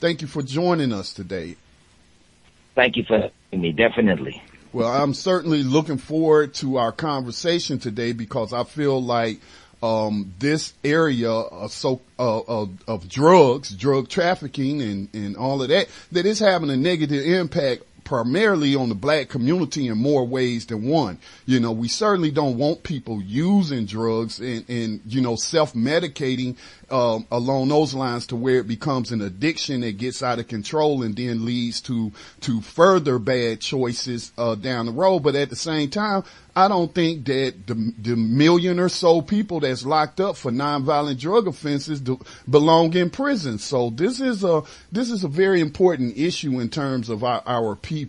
Thank you for joining us today. Thank you for having me, definitely. Well, I'm certainly looking forward to our conversation today because I feel like this area of drugs, drug trafficking and all of that is having a negative impact primarily on the black community in more ways than one. You know, we certainly don't want people using drugs and you know, self-medicating along those lines to where it becomes an addiction that gets out of control and then leads to further bad choices down the road. But at the same time, I don't think that the million or so people that's locked up for nonviolent drug offenses belong in prison. So this is a very important issue in terms of our people.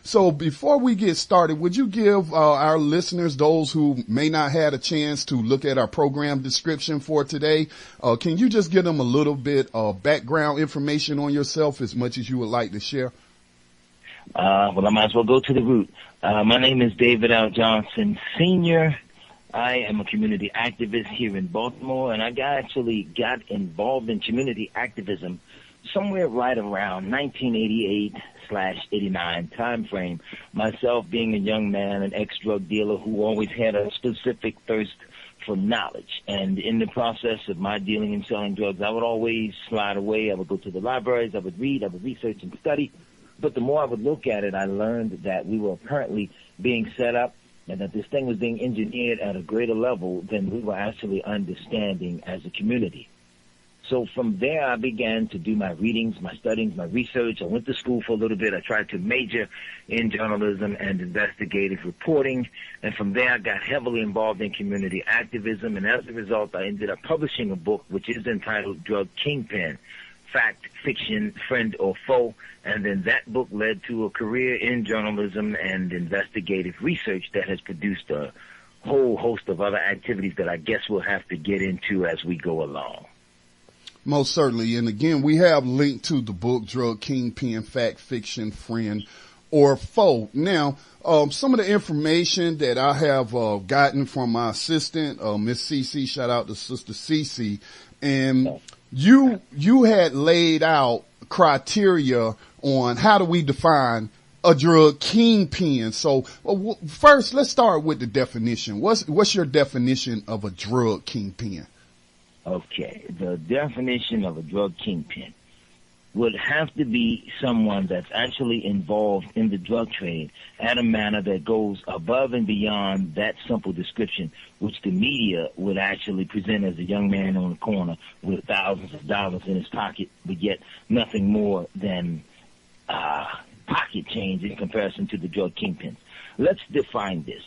So before we get started, would you give our listeners, those who may not have a chance to look at our program description for today, can you just give them a little bit of background information on yourself as much as you would like to share? Well, I might as well go to the root. My name is David L. Johnson, Sr. I am a community activist here in Baltimore, and I actually got involved in community activism somewhere right around 1988/89 time frame. Myself being a young man, an ex-drug dealer who always had a specific thirst for knowledge. And in the process of my dealing and selling drugs, I would always slide away. I would go to the libraries. I would read. I would research and study. But the more I would look at it, I learned that we were apparently being set up and that this thing was being engineered at a greater level than we were actually understanding as a community. So from there, I began to do my readings, my studies, my research. I went to school for a little bit. I tried to major in journalism and investigative reporting. And from there, I got heavily involved in community activism. And as a result, I ended up publishing a book which is entitled Drug Kingpin, Fact, Fiction, Friend or Foe. And then that book led to a career in journalism and investigative research that has produced a whole host of other activities that I guess we'll have to get into as we go along. Most certainly. And again, we have linked to the book, Drug Kingpin, Fact, Fiction, Friend, or Foe. Now, some of the information that I have gotten from my assistant, Miss CC, shout out to Sister CC, and you had laid out criteria on how do we define a drug kingpin. So first, let's start with the definition. What's your definition of a drug kingpin? Okay, the definition of a drug kingpin would have to be someone that's actually involved in the drug trade at a manner that goes above and beyond that simple description, which the media would actually present as a young man on the corner with thousands of dollars in his pocket, but yet nothing more than pocket change in comparison to the drug kingpins. Let's define this.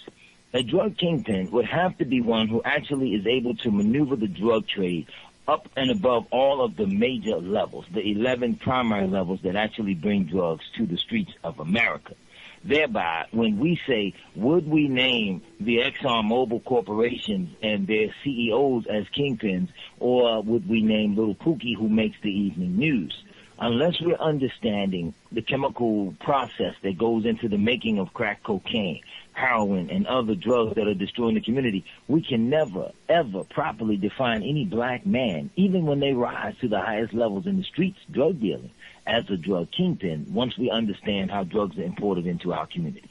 A drug kingpin would have to be one who actually is able to maneuver the drug trade up and above all of the major levels, the 11 primary levels that actually bring drugs to the streets of America. Thereby, when we say, would we name the Exxon Mobil corporations and their CEOs as kingpins, or would we name Little Pookie who makes the evening news? Unless we're understanding the chemical process that goes into the making of crack cocaine, heroin, and other drugs that are destroying the community, we can never, ever properly define any black man, even when they rise to the highest levels in the streets, drug dealing, as a drug kingpin, once we understand how drugs are imported into our communities.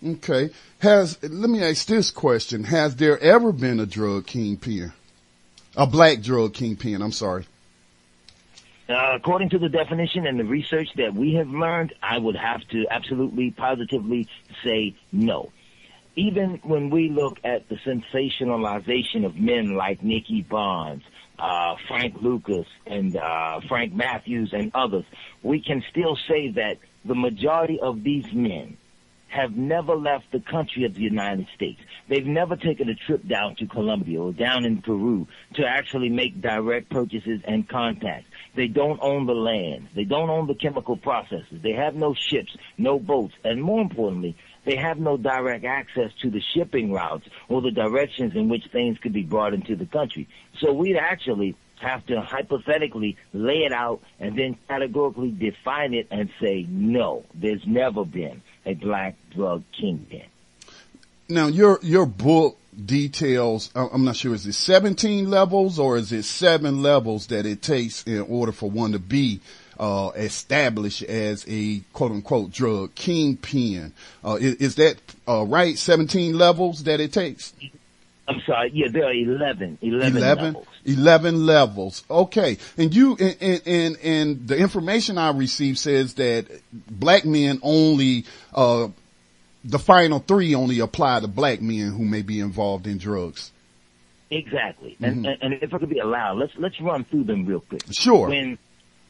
Okay. Let me ask this question. Has there ever been a drug kingpin? A black drug kingpin, I'm sorry. According to the definition and the research that we have learned, I would have to absolutely, positively say no. Even when we look at the sensationalization of men like Nicky Barnes, Frank Lucas, and Frank Matthews, and others, we can still say that the majority of these men have never left the country of the United States. They've never taken a trip down to Colombia or down in Peru to actually make direct purchases and contacts. They don't own the land. They don't own the chemical processes. They have no ships, no boats, and more importantly, they have no direct access to the shipping routes or the directions in which things could be brought into the country. So we'd actually have to hypothetically lay it out and then categorically define it and say, no, there's never been a black drug kingpin. Now, your book details, I'm not sure, is it 17 levels or is it 7 levels that it takes in order for one to be established as a quote unquote drug kingpin. Is that right? 17 levels that it takes? I'm sorry. Yeah, there are 11 levels. 11 levels. Okay. And and the information I received says that black men only, the final 3 only apply to black men who may be involved in drugs. Exactly. And if I could be allowed, let's run through them real quick. Sure. When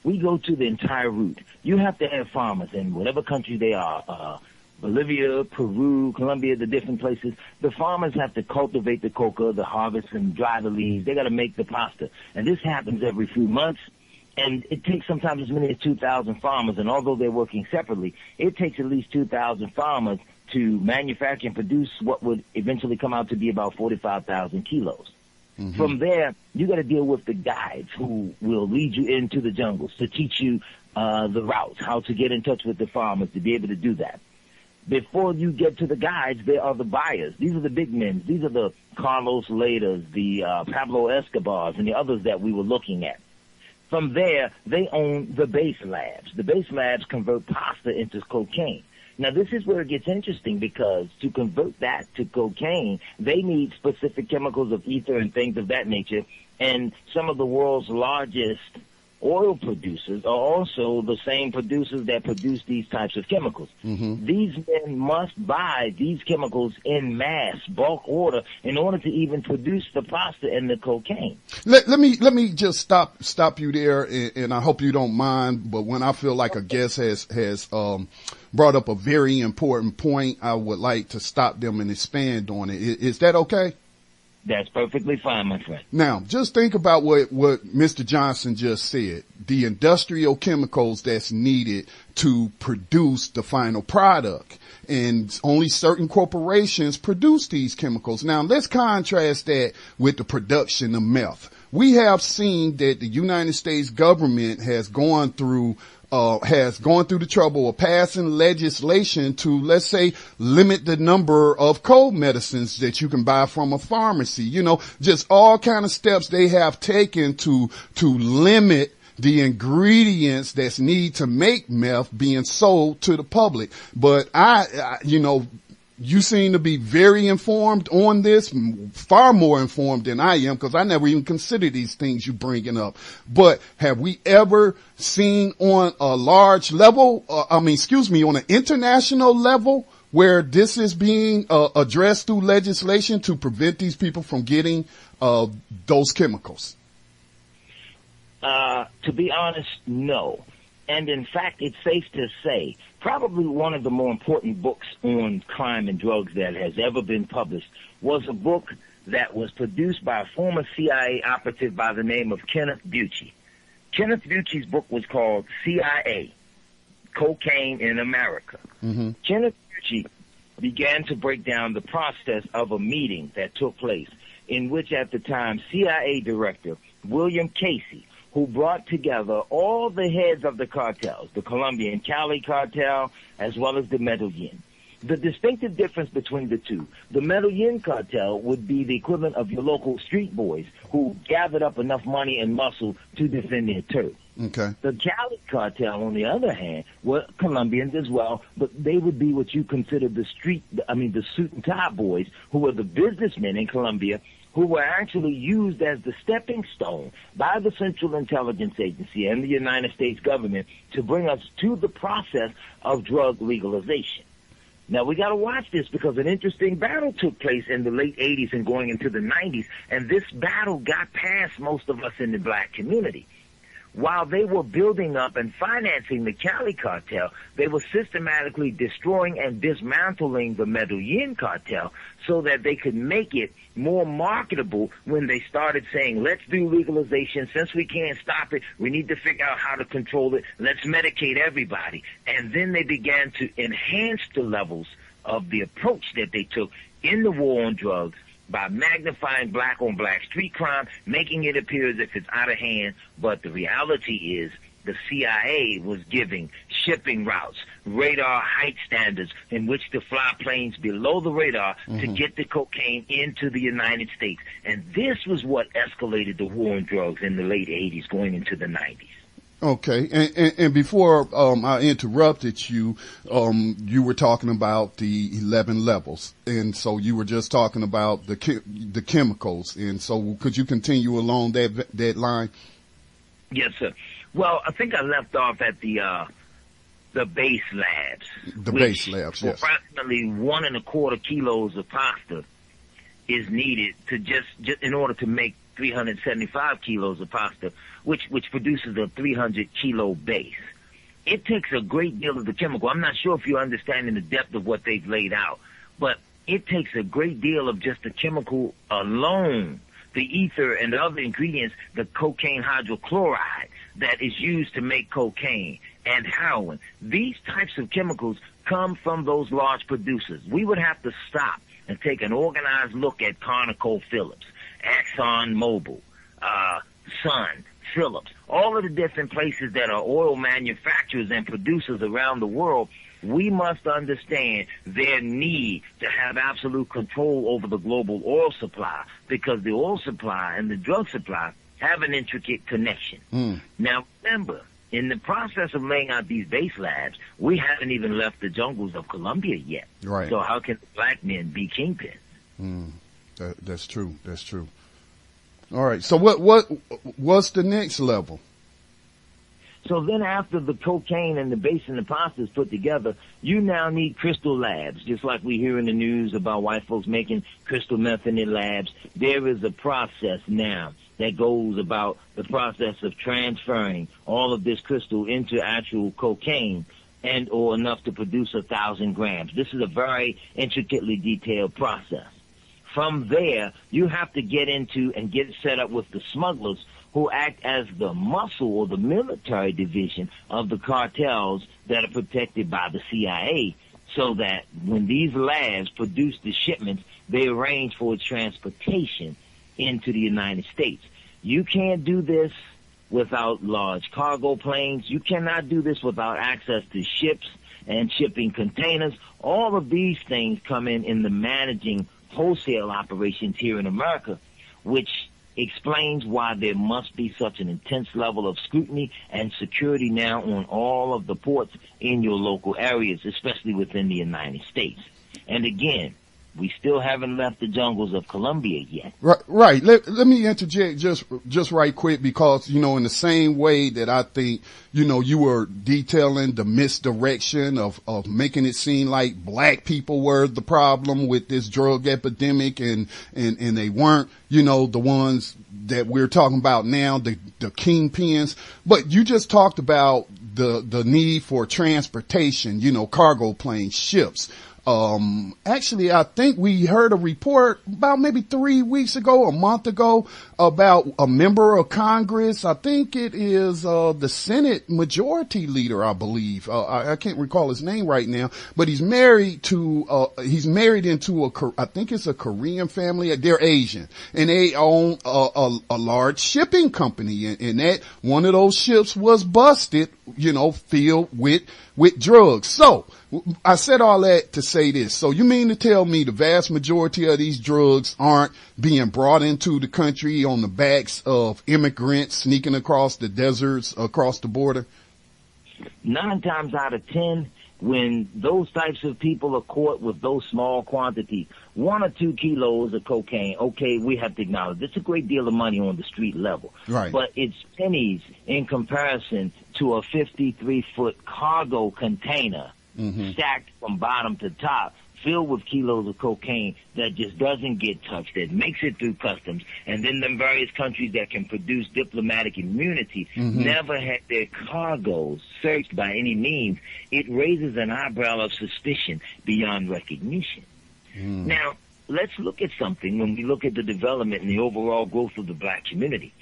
we go to the entire route, you have to have farmers in whatever country they are, Bolivia, Peru, Colombia, the different places. The farmers have to cultivate the coca, the harvest, and dry the leaves. They got to make the pasta. And this happens every few months. And it takes sometimes as many as 2,000 farmers. And although they're working separately, it takes at least 2,000 farmers to manufacture and produce what would eventually come out to be about 45,000 kilos. Mm-hmm. From there, you got to deal with the guides who will lead you into the jungles to teach you the routes, how to get in touch with the farmers to be able to do that. Before you get to the guides, there are the buyers. These are the big men. These are the Carlos Laters, the Pablo Escobars, and the others that we were looking at. From there, they own the base labs. The base labs convert pasta into cocaine. Now, this is where it gets interesting because to convert that to cocaine, they need specific chemicals of ether and things of that nature. And some of the world's largest oil producers are also the same producers that produce these types of chemicals. Mm-hmm. These men must buy these chemicals in mass, bulk order, in order to even produce the pasta and the cocaine. Let me just stop you there, and I hope you don't mind. But when I feel like a guest has brought up a very important point, I would like to stop them and expand on it. Is that okay? That's perfectly fine, my friend. Now, just think about what Mr. Johnson just said. The industrial chemicals that's needed to produce the final product. And only certain corporations produce these chemicals. Now, let's contrast that with the production of meth. We have seen that the United States government has gone through the trouble of passing legislation to, let's say, limit the number of cold medicines that you can buy from a pharmacy. You know, just all kind of steps they have taken to limit the ingredients that's needed to make meth being sold to the public. But you seem to be very informed on this, far more informed than I am, because I never even considered these things you're bringing up. But have we ever seen on a large level, on an international level, where this is being addressed through legislation to prevent these people from getting those chemicals? To be honest, no. And in fact, it's safe to say probably one of the more important books on crime and drugs that has ever been published was a book that was produced by a former CIA operative by the name of Kenneth Bucci. Kenneth Bucci's book was called CIA, Cocaine in America. Mm-hmm. Kenneth Bucci began to break down the process of a meeting that took place in which at the time CIA Director William Casey, who brought together all the heads of the cartels, the Colombian Cali cartel, as well as the Medellin. The distinctive difference between the two, the Medellin cartel would be the equivalent of your local street boys who gathered up enough money and muscle to defend their turf. Okay. The Cali cartel, on the other hand, were Colombians as well, but they would be what you consider the suit and tie boys, who were the businessmen in Colombia, who were actually used as the stepping stone by the Central Intelligence Agency and the United States government to bring us to the process of drug legalization. Now, we got to watch this because an interesting battle took place in the late 80s and going into the 90s, and this battle got past most of us in the black community. While they were building up and financing the Cali cartel, they were systematically destroying and dismantling the Medellin cartel so that they could make it more marketable when they started saying, let's do legalization. Since we can't stop it, we need to figure out how to control it. Let's medicate everybody. And then they began to enhance the levels of the approach that they took in the war on drugs by magnifying black-on-black street crime, making it appear as if it's out of hand. But the reality is the CIA was giving shipping routes, radar height standards in which to fly planes below the radar to get the cocaine into the United States. And this was what escalated the war on drugs in the late 80s going into the 90s. Okay. And before, I interrupted you, you were talking about the 11 levels. And so you were just talking about the chemicals. And so could you continue along that line? Yes, sir. Well, I think I left off at the base labs. The base labs, yes. Approximately 1.25 kilos of pasta is needed to just in order to make 375 kilos of pasta, which produces a 300 kilo base. It takes a great deal of the chemical. I'm not sure if you're understanding the depth of what they've laid out, but it takes a great deal of just the chemical alone, the ether and the other ingredients, the cocaine hydrochloride that is used to make cocaine and heroin. These types of chemicals come from those large producers. We would have to stop and take an organized look at ConocoPhillips, Exxon Mobil, Sun, Phillips, all of the different places that are oil manufacturers and producers around the world. We must understand their need to have absolute control over the global oil supply, because the oil supply and the drug supply have an intricate connection. Now, remember, in the process of laying out these base labs, we haven't even left the jungles of Colombia yet. Right. So how can black men be kingpins? That's true. That's true. All right. So what's the next level? So then after the cocaine and the base and the pasta is put together, you now need crystal labs, just like we hear in the news about white folks making crystal meth in their labs. There is a process now that goes about the process of transferring all of this crystal into actual cocaine and or enough to produce 1,000 grams. This is a very intricately detailed process. From there, you have to get into and get set up with the smugglers who act as the muscle or the military division of the cartels that are protected by the CIA, so that when these labs produce the shipments, they arrange for its transportation into the United States. You can't do this without large cargo planes. You cannot do this without access to ships and shipping containers. All of these things come in the managing wholesale operations here in America, which explains why there must be such an intense level of scrutiny and security now on all of the ports in your local areas, especially within the United States. And again, we still haven't left the jungles of Colombia yet. Right. Let me interject just right quick, because, in the same way that I think, you were detailing the misdirection of making it seem like black people were the problem with this drug epidemic and they weren't, the ones that we're talking about now, the kingpins. But you just talked about the need for transportation, cargo planes, ships. Actually, I think we heard a report about maybe 3 weeks ago, a month ago, about a member of Congress. I think it is, the Senate Majority Leader, I believe. I can't recall his name right now, but he's married into I think it's a Korean family. They're Asian, and they own a large shipping company, and that one of those ships was busted, filled with drugs. So I said all that to say this. So you mean to tell me the vast majority of these drugs aren't being brought into the country on the backs of immigrants sneaking across the deserts, across the border? 9 times out of 10, when those types of people are caught with those small quantities, 1 or 2 kilos of cocaine, okay, we have to acknowledge it's a great deal of money on the street level. Right. But it's pennies in comparison to a 53-foot cargo container stacked from bottom to top, filled with kilos of cocaine that just doesn't get touched, that makes it through customs, and then the various countries that can produce diplomatic immunity never had their cargoes searched by any means. It raises an eyebrow of suspicion beyond recognition. Now, let's look at something when we look at the development and the overall growth of the black community.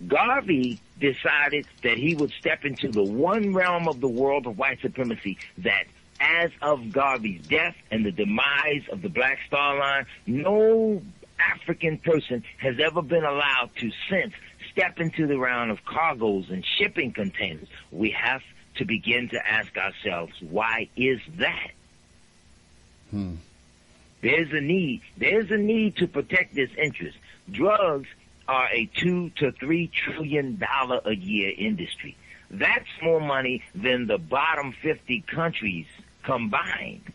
Garvey decided that he would step into the one realm of the world of white supremacy that, as of Garvey's death and the demise of the Black Star Line, no African person has ever been allowed to since step into the realm of cargoes and shipping containers. We have to begin to ask ourselves, why is that? There's a need to protect this interest. Drugs are a $2 to $3 trillion a year industry. That's more money than the bottom 50 countries combined.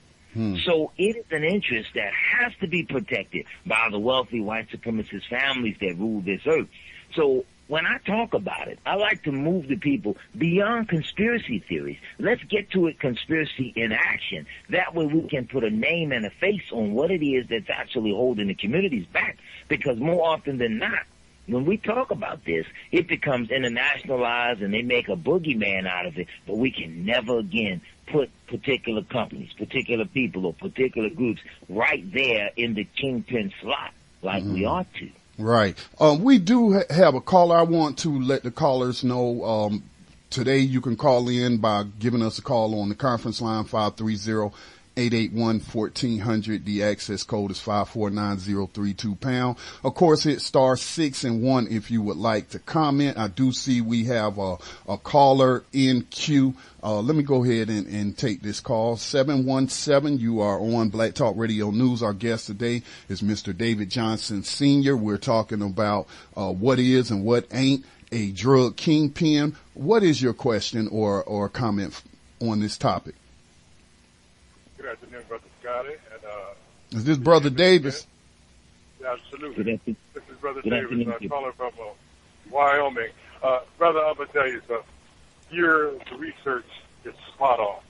So it is an interest that has to be protected by the wealthy white supremacist families that rule this earth. So when I talk about it, I like to move the people beyond conspiracy theories. Let's get to it, conspiracy in action. That way we can put a name and a face on what it is that's actually holding the communities back. Because more often than not, when we talk about this, it becomes internationalized and they make a boogeyman out of it, but we can never again put particular companies, particular people, or particular groups right there in the kingpin slot like we ought to. Right. We do have a caller. I want to let the callers know, today you can call in by giving us a call on the conference line, 530-881-1400. The access code is 549032#. Of course, hit *6 and 1 if you would like to comment. I do see we have a caller in queue. Let me go ahead and take this call. 717, you are on Black Talk Radio News. Our guest today is Mr. David Johnson, Sr. We're talking about what is and what ain't a drug kingpin. What is your question or comment on this topic? Good afternoon, Brother Scotty. And, is this Brother Davis? Absolutely. This is Brother Davis, caller from Wyoming. Brother, I'm going to tell you something. Your research is spot on.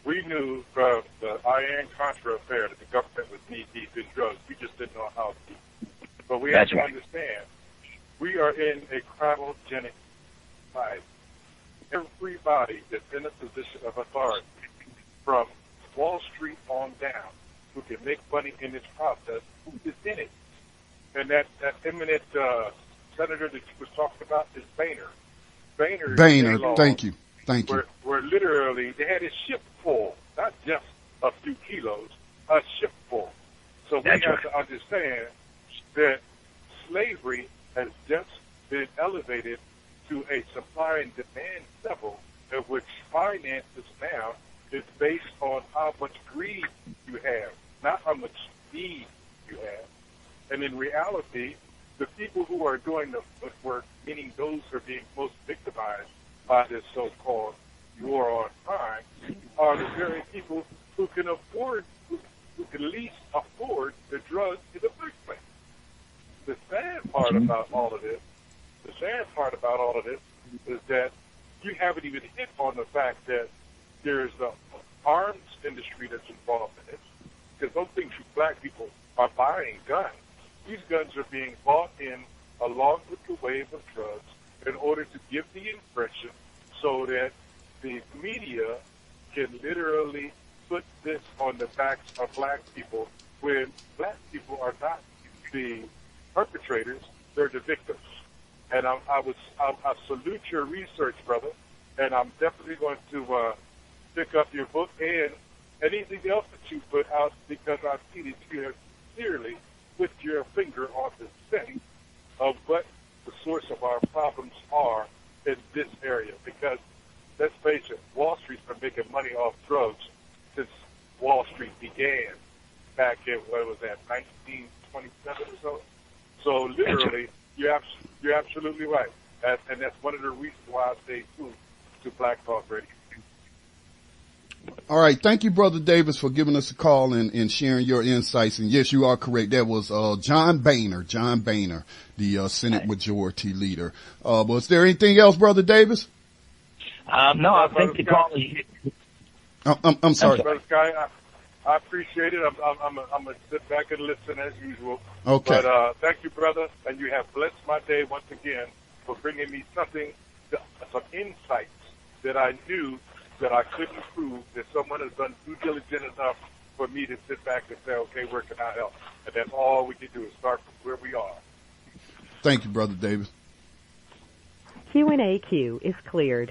We knew from the Iran-Contra affair that the government was knee-deep in drugs. We just didn't know how deep. But we have to understand, we are in a cryogenic society. Everybody that's in a position of authority, from Wall Street on down, who can make money in this process, who is in it. And that eminent senator that you was talking about is Boehner. Boehner, thank you. Where literally they had a ship full, not just a few kilos, a ship full. So we have to understand that slavery has just been elevated to a supply and demand level at which finances now is based on how much greed you have, not how much need you have. And in reality, the people who are doing the footwork, meaning those who are being most victimized by this so-called war on crime, are the very people who can afford, who can least afford the drugs in the first place. The sad part about all of this is that you haven't even hit on the fact that there's the arms industry that's involved in it. Because don't think black people are buying guns. These guns are being bought in along with the wave of drugs in order to give the impression so that the media can literally put this on the backs of black people when black people are not the perpetrators, they're the victims. And I salute your research, brother, and I'm definitely going to pick up your book and anything else that you put out, because I see that you have clearly put your finger on the setting of what the source of our problems are in this area. Because let's face it, Wall Street's been making money off drugs since Wall Street began back in, what was that, 1927 or so? So literally, you're absolutely right. And that's one of the reasons why I stay true to Black Talk Radio. All right. Thank you, Brother Davis, for giving us a call and sharing your insights. And yes, you are correct. That was John Boehner, the Senate Majority Leader. Was there anything else, Brother Davis? No, I think the call is... I'm sorry. Brother Sky, I appreciate it. I'm going to sit back and listen as usual. Okay. But thank you, brother, and you have blessed my day once again for bringing me some insights that I knew that I couldn't prove, that someone has done due diligent enough for me to sit back and say, okay, where can I help? And that's all we can do is start from where we are. Thank you, Brother Davis. Q&A queue is cleared.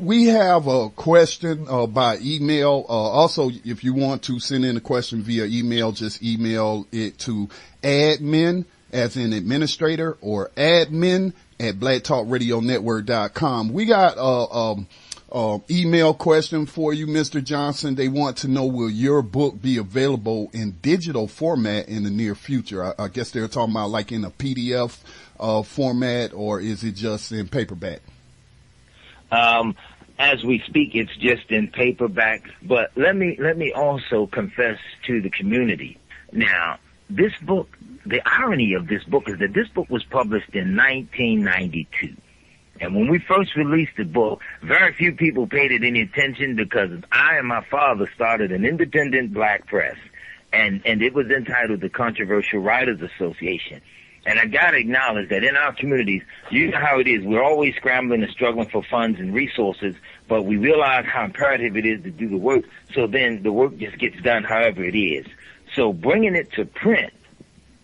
We have a question by email. Also, if you want to send in a question via email, just email it to admin, as in administrator, or admin at blacktalkradionetwork.com. We got email question for you, Mr. Johnson. They want to know, will your book be available in digital format in the near future? I guess they're talking about like in a PDF format, or is it just in paperback? As we speak, it's just in paperback. But let me also confess to the community. Now, this book, the irony of this book is that this book was published in 1992. And when we first released the book, very few people paid it any attention because I and my father started an independent black press. And it was entitled the Controversial Writers Association. And I gotta acknowledge that in our communities, you know how it is. We're always scrambling and struggling for funds and resources, but we realize how imperative it is to do the work. So then the work just gets done however it is. So bringing it to print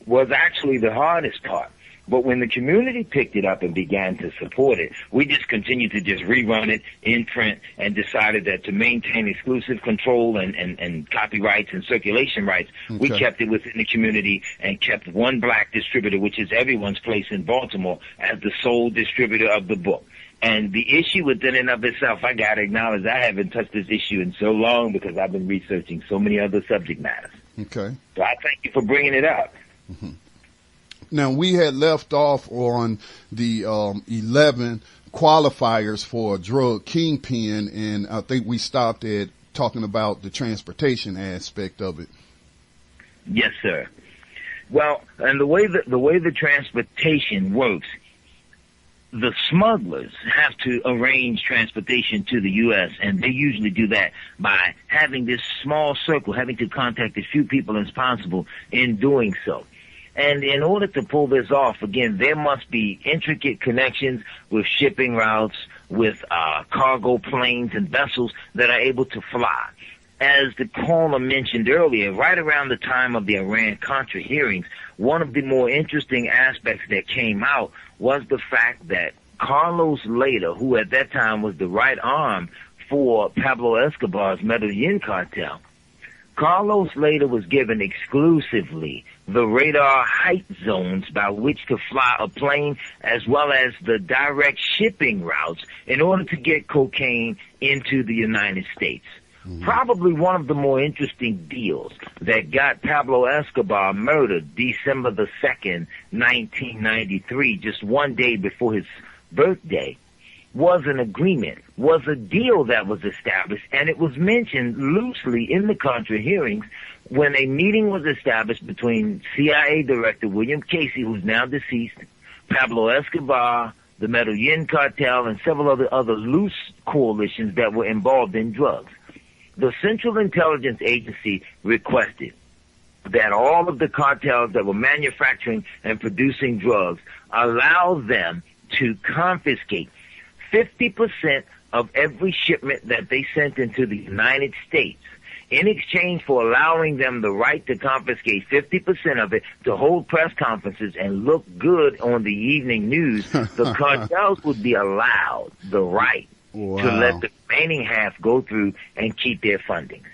was actually the hardest part. But when the community picked it up and began to support it, we just continued to just rerun it in print and decided that to maintain exclusive control and copyrights and circulation rights, we kept it within the community and kept one black distributor, which is everyone's place in Baltimore, as the sole distributor of the book. And the issue within and of itself, I gotta acknowledge I haven't touched this issue in so long because I've been researching so many other subject matters. Okay. So I thank you for bringing it up. Mm-hmm. Now, we had left off on the 11 qualifiers for a drug kingpin, and I think we stopped at talking about the transportation aspect of it. Yes, sir. Well, and the way the transportation works, the smugglers have to arrange transportation to the U.S., and they usually do that by having this small circle, having to contact as few people as possible in doing so. And in order to pull this off, again, there must be intricate connections with shipping routes, with cargo planes and vessels that are able to fly. As the caller mentioned earlier, right around the time of the Iran-Contra hearings, one of the more interesting aspects that came out was the fact that Carlos Lader, who at that time was the right arm for Pablo Escobar's Medellin cartel, Carlos Lader was given exclusively the radar height zones by which to fly a plane, as well as the direct shipping routes in order to get cocaine into the United States. Mm-hmm. Probably one of the more interesting deals that got Pablo Escobar murdered December the 2nd, 1993, just one day before his birthday, was an agreement, was a deal that was established, and it was mentioned loosely in the Contra hearings when a meeting was established between CIA Director William Casey, who's now deceased, Pablo Escobar, the Medellin cartel, and several other loose coalitions that were involved in drugs. The Central Intelligence Agency requested that all of the cartels that were manufacturing and producing drugs allow them to confiscate 50% of every shipment that they sent into the United States in exchange for allowing them the right to confiscate 50% of it, to hold press conferences and look good on the evening news. The cartels would be allowed the right to let the remaining half go through and keep their fundings.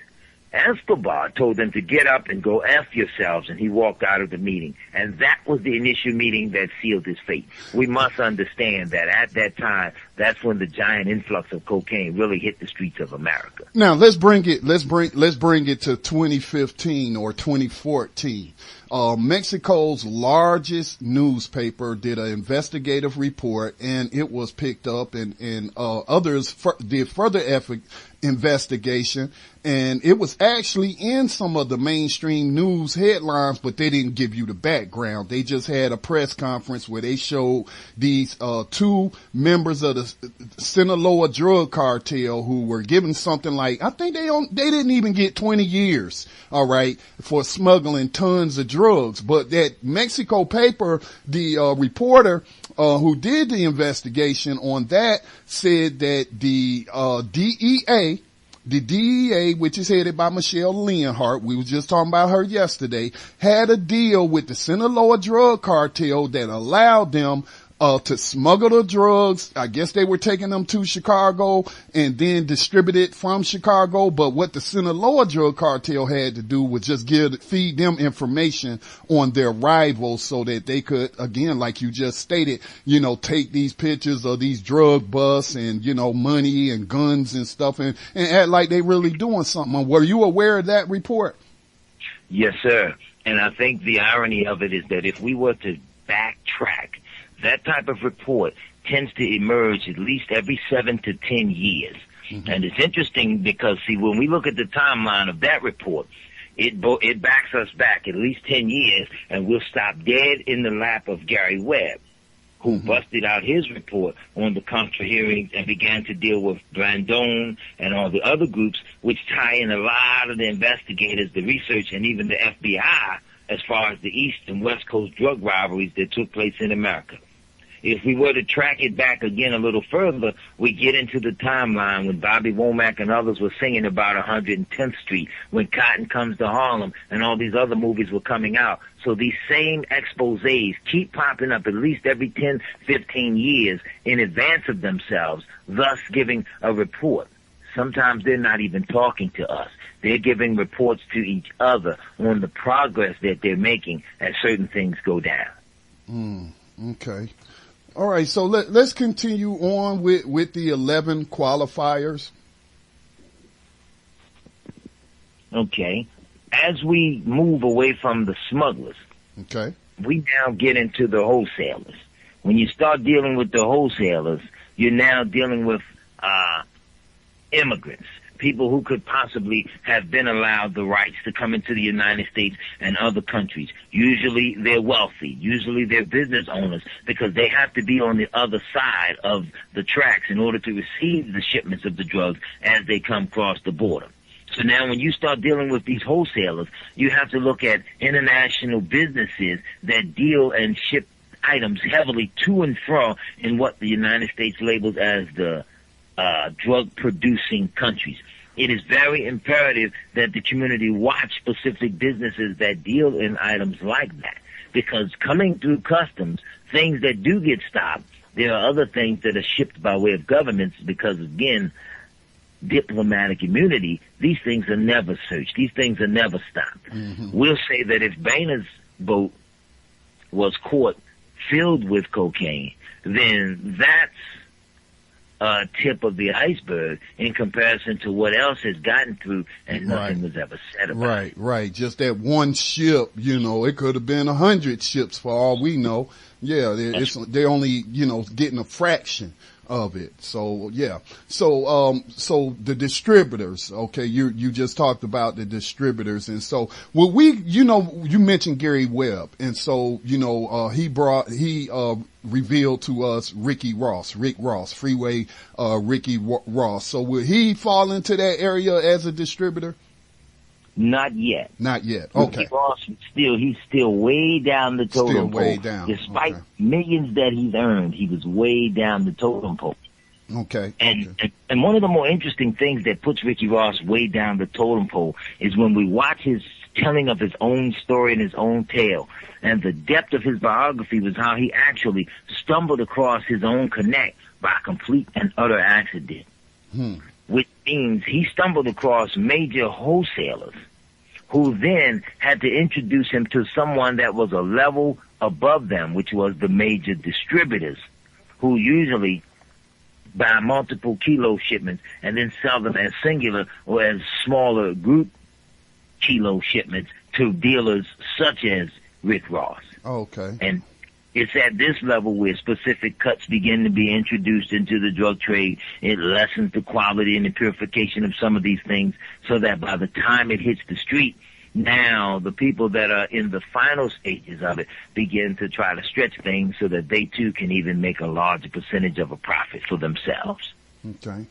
Escobar told them to get up and go F yourselves, and he walked out of the meeting. And that was the initial meeting that sealed his fate. We must understand that at that time, that's when the giant influx of cocaine really hit the streets of America. Now let's bring it to 2015 or 2014. Mexico's largest newspaper did an investigative report, and it was picked up, and others did further investigation, and it was actually in some of the mainstream news headlines, but they didn't give you the background. They just had a press conference where they showed these two members of the Sinaloa drug cartel who were given something like, I think they didn't even get 20 years, all right, for smuggling tons of drugs. But that Mexico paper, the reporter who did the investigation on that, said that the DEA, which is headed by Michelle Leonhardt, we were just talking about her yesterday, had a deal with the Sinaloa drug cartel that allowed them to smuggle the drugs. I guess they were taking them to Chicago and then distribute it from Chicago. But what the Sinaloa drug cartel had to do was just feed them information on their rivals so that they could, again, like you just stated, take these pictures of these drug busts and, money and guns and stuff and act like they really doing something. Were you aware of that report? Yes, sir. And I think the irony of it is that if we were to backtrack that type of report tends to emerge at least every 7 to 10 years. Mm-hmm. And it's interesting because, see, when we look at the timeline of that report, it backs us back at least 10 years, and we'll stop dead in the lap of Gary Webb, who busted out his report on the Contra hearings and began to deal with Blandon and all the other groups, which tie in a lot of the investigators, the research, and even the FBI as far as the East and West Coast drug rivalries that took place in America. If we were to track it back again a little further, we get into the timeline when Bobby Womack and others were singing about 110th Street, when Cotton Comes to Harlem, and all these other movies were coming out. So these same exposés keep popping up at least every 10, 15 years in advance of themselves, thus giving a report. Sometimes they're not even talking to us. They're giving reports to each other on the progress that they're making as certain things go down. Okay. All right, so let's continue on with the 11 qualifiers. Okay. As we move away from the smugglers, okay, we now get into the wholesalers. When you start dealing with the wholesalers, you're now dealing with immigrants, people who could possibly have been allowed the rights to come into the United States and other countries. Usually they're wealthy. Usually they're business owners, because they have to be on the other side of the tracks in order to receive the shipments of the drugs as they come across the border. So now when you start dealing with these wholesalers, you have to look at international businesses that deal and ship items heavily to and fro in what the United States labels as the drug-producing countries. It is very imperative that the community watch specific businesses that deal in items like that, because coming through customs, things that do get stopped, there are other things that are shipped by way of governments because, again, diplomatic immunity, these things are never searched. These things are never stopped. We'll say that if Boehner's boat was caught filled with cocaine, then that's a tip of the iceberg in comparison to what else has gotten through, and nothing was ever said about it. Right. Just that one ship, it could have been 100 ships for all we know. Yeah, they're only, getting a fraction of it. So, yeah. So the distributors, okay, you just talked about the distributors. And so, you mentioned Gary Webb. And so, he revealed to us Rick Ross, Freeway, Ricky Ross. So will he fall into that area as a distributor? Not yet. Okay. Ricky Ross, he's still way down the totem pole. Way down. Despite millions that he's earned, he was way down the totem pole. Okay. And one of the more interesting things that puts Ricky Ross way down the totem pole is when we watch his telling of his own story and his own tale. And the depth of his biography was how he actually stumbled across his own connect by complete and utter accident. Which means he stumbled across major wholesalers who then had to introduce him to someone that was a level above them, which was the major distributors, who usually buy multiple kilo shipments and then sell them as singular or as smaller group kilo shipments to dealers such as Rick Ross. Okay. And it's at this level where specific cuts begin to be introduced into the drug trade. It lessens the quality and the purification of some of these things so that by the time it hits the street, now the people that are in the final stages of it begin to try to stretch things so that they too can even make a larger percentage of a profit for themselves. Okay.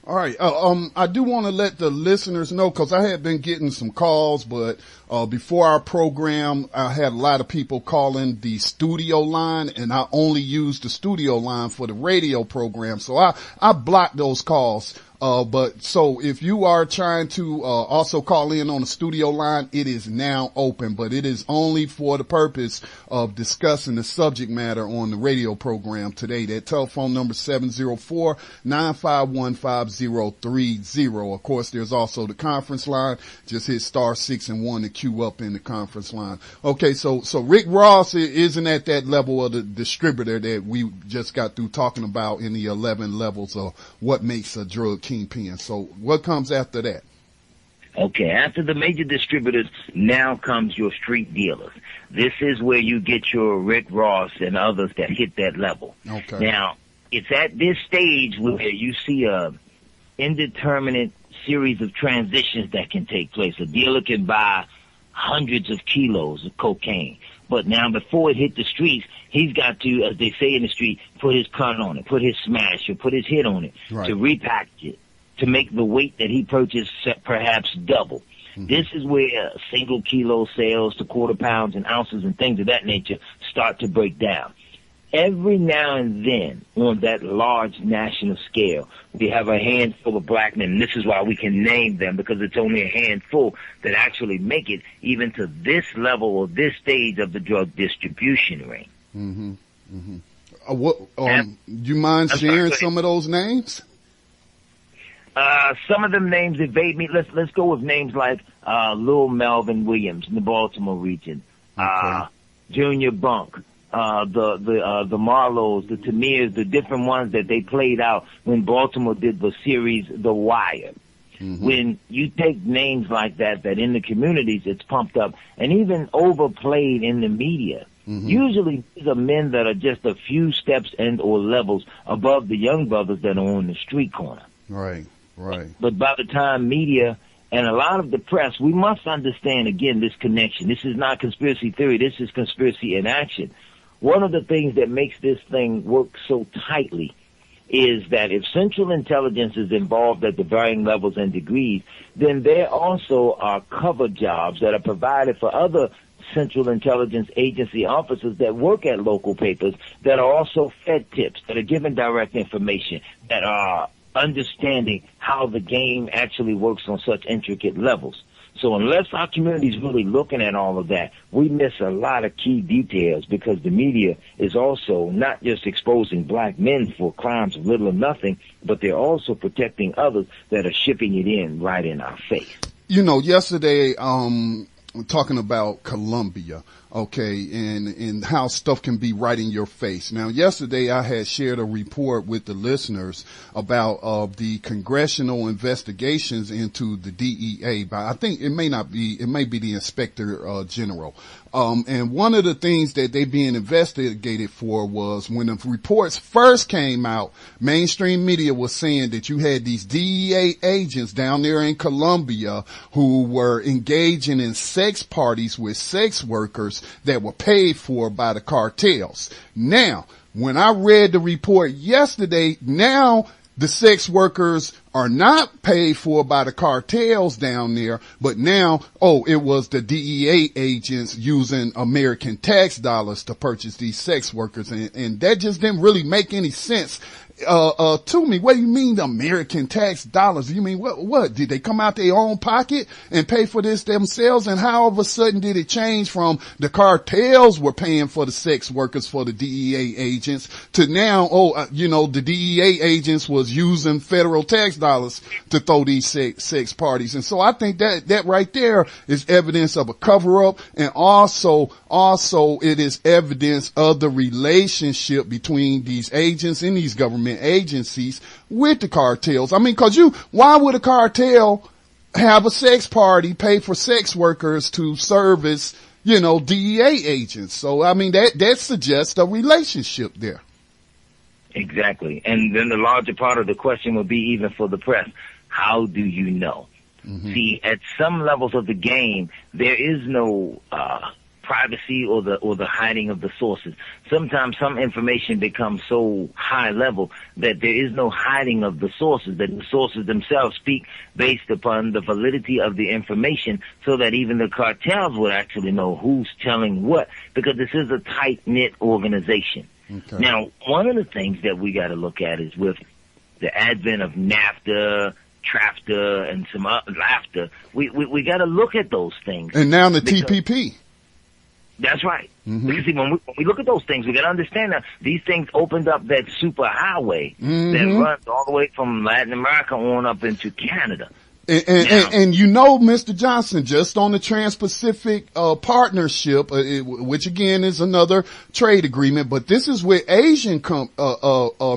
All right. I do want to let the listeners know, because I had been getting some calls, but before our program, I had a lot of people calling the studio line, and I only used the studio line for the radio program. So I blocked those calls. But so if you are trying to also call in on the studio line, it is now open, but it is only for the purpose of discussing the subject matter on the radio program today. That telephone number 704-951-5030. Of course, there's also the conference line. Just hit *6 and 1 to queue up in the conference line. Okay, so Rick Ross isn't at that level of the distributor that we just got through talking about in the 11 levels of what makes a drug kingpin. So what comes after that? Okay, after the major distributors, now comes your street dealers. This is where you get your Rick Ross and others that hit that level. Okay. Now, it's at this stage where you see a indeterminate series of transitions that can take place. A dealer can buy hundreds of kilos of cocaine. But now before it hit the streets, he's got to, as they say in the street, put his cut on it, put his smash or put his hit on it to repackage it, to make the weight that he purchased perhaps double. Mm-hmm. This is where single kilo sales to quarter pounds and ounces and things of that nature start to break down. Every now and then, on that large national scale, we have a handful of black men, and this is why we can name them, because it's only a handful that actually make it even to this level or this stage of the drug distribution ring. Mm-hmm. Mm-hmm. You mind sharing some of those names? Some of them names evade me. Let's go with names like Lil Melvin Williams in the Baltimore region, Junior Bunk, the Marlows, the Tamirs, the different ones that they played out when Baltimore did the series The Wire. Mm-hmm. When you take names like that in the communities it's pumped up and even overplayed in the media. Mm-hmm. Usually these are men that are just a few steps and or levels above the young brothers that are on the street corner. Right. But by the time media and a lot of the press, we must understand again this connection. This is not conspiracy theory. This is conspiracy in action. One of the things that makes this thing work so tightly is that if Central Intelligence is involved at the varying levels and degrees, then there also are cover jobs that are provided for other Central Intelligence Agency officers that work at local papers that are also fed tips, that are given direct information, that are understanding how the game actually works on such intricate levels. So unless our community is really looking at all of that, we miss a lot of key details because the media is also not just exposing black men for crimes of little or nothing, but they're also protecting others that are shipping it in right in our face. You know, yesterday, talking about Colombia, okay, and how stuff can be right in your face. Now, yesterday I had shared a report with the listeners about the congressional investigations into the DEA, but I think it may be the Inspector General. And one of the things that they being investigated for was when the reports first came out, mainstream media was saying that you had these DEA agents down there in Colombia who were engaging in sex parties with sex workers that were paid for by the cartels. Now, when I read the report yesterday, now the sex workers are not paid for by the cartels down there, but now, it was the DEA agents using American tax dollars to purchase these sex workers. And that just didn't really make any sense to me. What do you mean the American tax dollars? You mean what? Did they come out their own pocket and pay for this themselves? And how all of a sudden did it change from the cartels were paying for the sex workers for the DEA agents to now, the DEA agents was using federal tax dollars to throw these sex parties. And so I think that right there is evidence of a cover up, and also it is evidence of the relationship between these agents and these government agencies with the cartels. I mean, why would a cartel have a sex party, pay for sex workers to service, DEA agents? So, I mean, that suggests a relationship there. Exactly. And then the larger part of the question would be even for the press, how do you know? Mm-hmm. See, at some levels of the game, there is no privacy or the hiding of the sources. Sometimes some information becomes so high level that there is no hiding of the sources, that the sources themselves speak based upon the validity of the information, so that even the cartels would actually know who's telling what, because this is a tight-knit organization. Okay. Now, one of the things that we got to look at is with the advent of NAFTA, TRAFTA, and some LAFTA, we got to look at those things. And now the TPP. That's right. Mm-hmm. Because see, when we look at those things, we got to understand that these things opened up that super highway that runs all the way from Latin America on up into Canada. And Mr. Johnson, just on the Trans-Pacific Partnership, which again is another trade agreement, but this is with Asian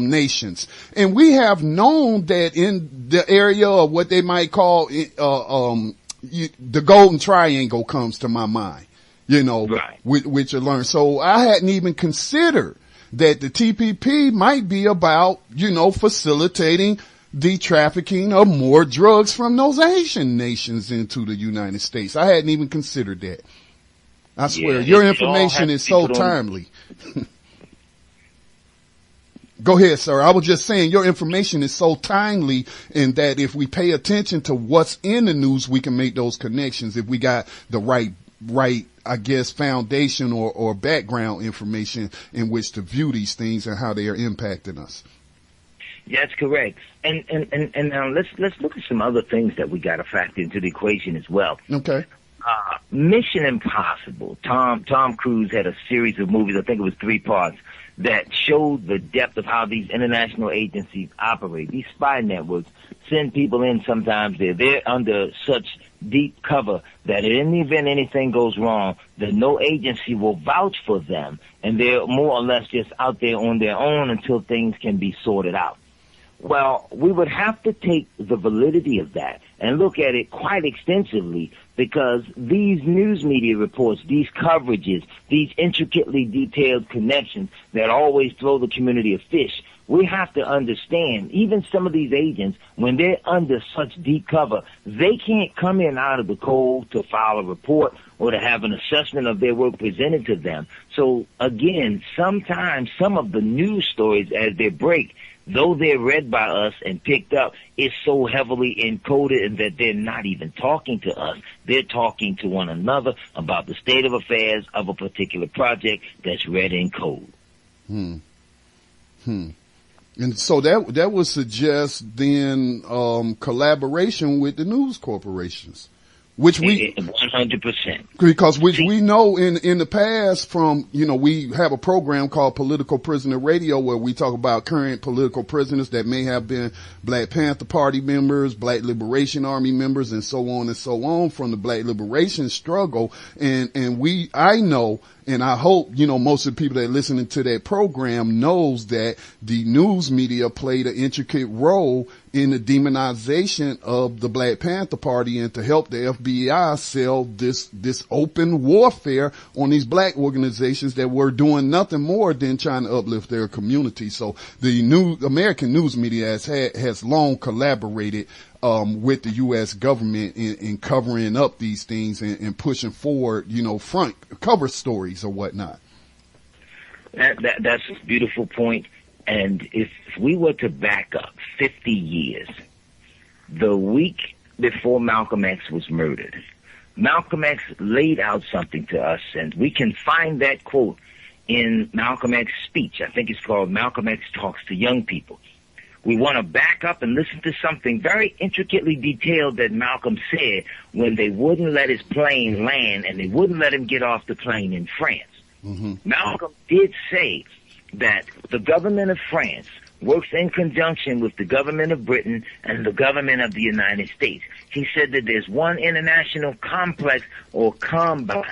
nations, and we have known that in the area of what they might call the golden triangle comes to my mind, Right. which you learn. So I hadn't even considered that the TPP might be about, facilitating the trafficking of more drugs from those Asian nations into the United States. I hadn't even considered that. I swear, your information is so timely. Go ahead, sir. I was just saying your information is so timely in that if we pay attention to what's in the news, we can make those connections. If we got the right, I guess, foundation or background information in which to view these things and how they are impacting us. That's correct. And now let's look at some other things that we got to factor into the equation as well. Okay. Mission Impossible. Tom Cruise had a series of movies, I think it was 3 parts, that showed the depth of how these international agencies operate. These spy networks send people in sometimes. They're under such deep cover that in the event anything goes wrong, that no agency will vouch for them, and they're more or less just out there on their own until things can be sorted out. Well, we would have to take the validity of that and look at it quite extensively, because these news media reports, these coverages, these intricately detailed connections that always throw the community a fish, we have to understand, even some of these agents, when they're under such deep cover, they can't come in out of the cold to file a report or to have an assessment of their work presented to them. So, again, sometimes some of the news stories as they break, though they're read by us and picked up, it's so heavily encoded and that they're not even talking to us. They're talking to one another about the state of affairs of a particular project that's read in code. And so that would suggest then collaboration with the news corporations. Which we 100%, because we know in the past from, we have a program called Political Prisoner Radio where we talk about current political prisoners that may have been Black Panther Party members, Black Liberation Army members, and so on and so on from the Black liberation struggle. And I know, and I hope, most of the people that are listening to that program knows that the news media played an intricate role in the demonization of the Black Panther Party and to help the FBI sell this open warfare on these black organizations that were doing nothing more than trying to uplift their community. So the American news media has long collaborated with the U.S. government in covering up these things and pushing forward, front cover stories or whatnot. That's a beautiful point. And if we were to back up 50 years, the week before Malcolm X was murdered, Malcolm X laid out something to us, and we can find that quote in Malcolm X's speech. I think it's called Malcolm X Talks to Young People. We want to back up and listen to something very intricately detailed that Malcolm said when they wouldn't let his plane land and they wouldn't let him get off the plane in France. Mm-hmm. Malcolm did say that the government of France works in conjunction with the government of Britain and the government of the United States. He said that there's one international complex or combine.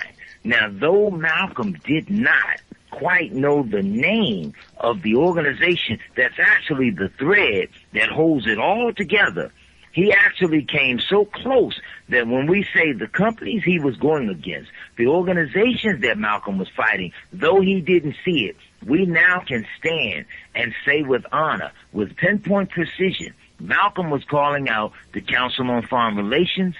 Now, though Malcolm did not quite know the name of the organization that's actually the thread that holds it all together, he actually came so close that when we say the companies he was going against, the organizations that Malcolm was fighting, though he didn't see it, we now can stand and say with honor, with pinpoint precision, Malcolm was calling out the Council on Foreign Relations,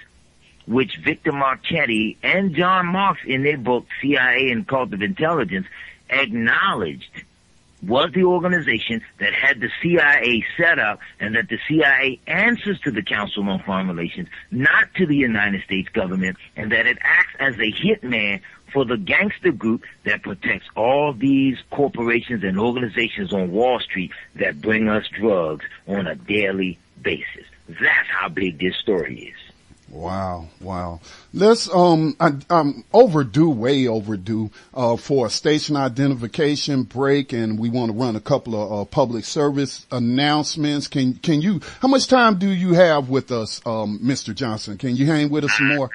which Victor Marchetti and John Marks in their book, CIA and Cult of Intelligence, acknowledged was the organization that had the CIA set up, and that the CIA answers to the Council on Foreign Relations, not to the United States government, and that it acts as a hitman for the gangster group that protects all these corporations and organizations on Wall Street that bring us drugs on a daily basis. That's how big this story is. Wow. Let's, I'm overdue, way overdue, for a station identification break, and we want to run a couple of, public service announcements. Can you, how much time do you have with us, Mr. Johnson? Can you hang with us some more?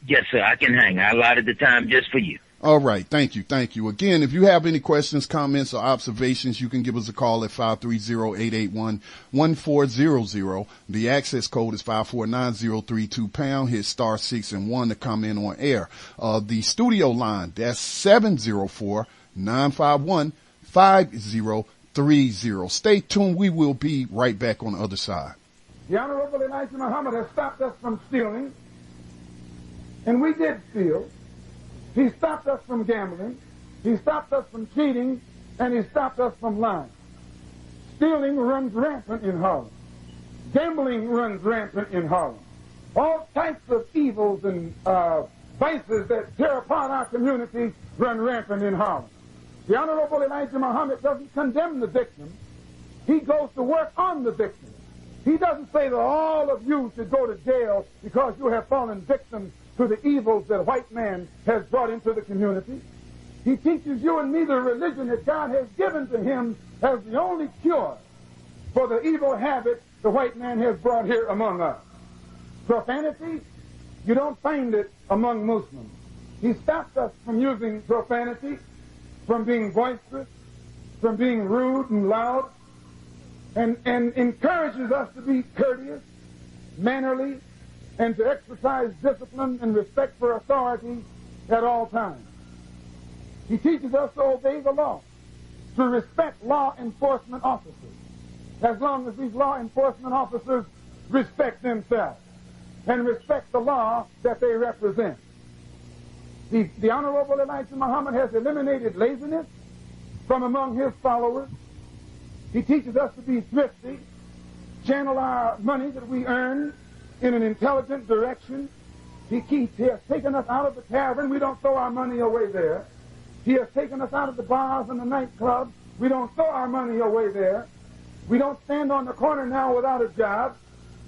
Yes, sir, I can hang. I allotted the time just for you. All right. Thank you. Thank you. Again, if you have any questions, comments, or observations, you can give us a call at 530-881-1400. The access code is 549032#. Hit *6 and 1 to come in on air. The studio line, that's 704-951-5030. Stay tuned. We will be right back on the other side. The Honorable Elijah Muhammad has stopped us from stealing, and we did steal. He stopped us from gambling, he stopped us from cheating, and he stopped us from lying. Stealing runs rampant in Harlem. Gambling runs rampant in Harlem. All types of evils and vices that tear apart our community run rampant in Harlem. The Honorable Elijah Muhammad doesn't condemn the victim. He goes to work on the victim. He doesn't say that all of you should go to jail because you have fallen victim to the evils that white man has brought into the community. He teaches you and me the religion that God has given to him as the only cure for the evil habits the white man has brought here among us. Profanity, you don't find it among Muslims. He stops us from using profanity, from being boisterous, from being rude and loud, and encourages us to be courteous, mannerly, and to exercise discipline and respect for authority at all times. He teaches us to obey the law, to respect law enforcement officers, as long as these law enforcement officers respect themselves and respect the law that they represent. The Honorable Elijah Muhammad has eliminated laziness from among his followers. He teaches us to be thrifty, channel our money that we earn in an intelligent direction. He has taken us out of the tavern. We don't throw our money away there. He has taken us out of the bars and the nightclubs. We don't throw our money away there. We don't stand on the corner now without a job.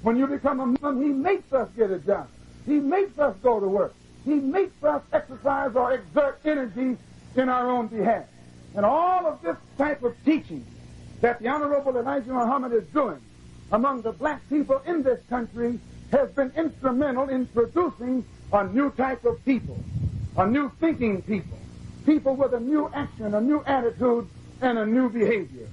When you become a Muslim, he makes us get a job. He makes us go to work. He makes us exercise or exert energy in our own behalf. And all of this type of teaching that the Honorable Elijah Muhammad is doing among the black people in this country has been instrumental in producing a new type of people, a new thinking people, people with a new action, a new attitude, and a new behavior.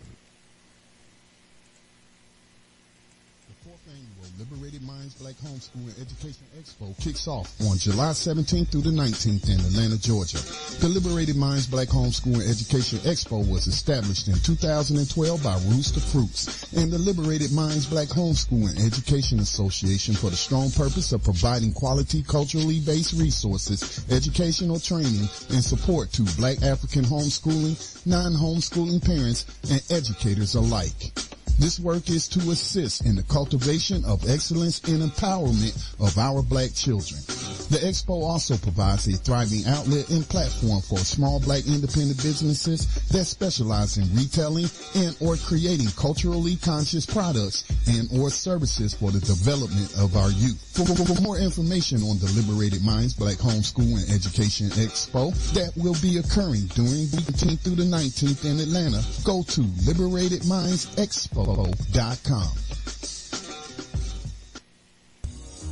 Liberated Minds Black Homeschool and Education Expo kicks off on July 17th through the 19th in Atlanta, Georgia. The Liberated Minds Black Homeschool and Education Expo was established in 2012 by Rooster Fruits and the Liberated Minds Black Homeschool and Education Association for the strong purpose of providing quality culturally based resources, educational training, and support to black African homeschooling, non-homeschooling parents, and educators alike. This work is to assist in the cultivation of excellence and empowerment of our black children. The Expo also provides a thriving outlet and platform for small black independent businesses that specialize in retailing and or creating culturally conscious products and or services for the development of our youth. For more information on the Liberated Minds Black Homeschool and Education Expo that will be occurring during the 18th through the 19th in Atlanta, go to liberatedmindsexpo.com.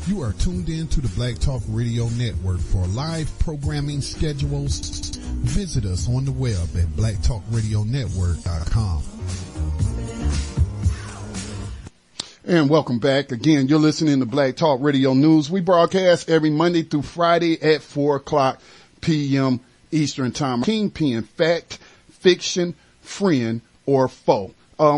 You are tuned in to the Black Talk Radio Network. For live programming schedules, visit us on the web at blacktalkradionetwork.com. And welcome back. Again, you're listening to Black Talk Radio News. We broadcast every Monday through Friday at 4 o'clock p.m. Eastern Time. Kingpin, fact, fiction, friend, or foe.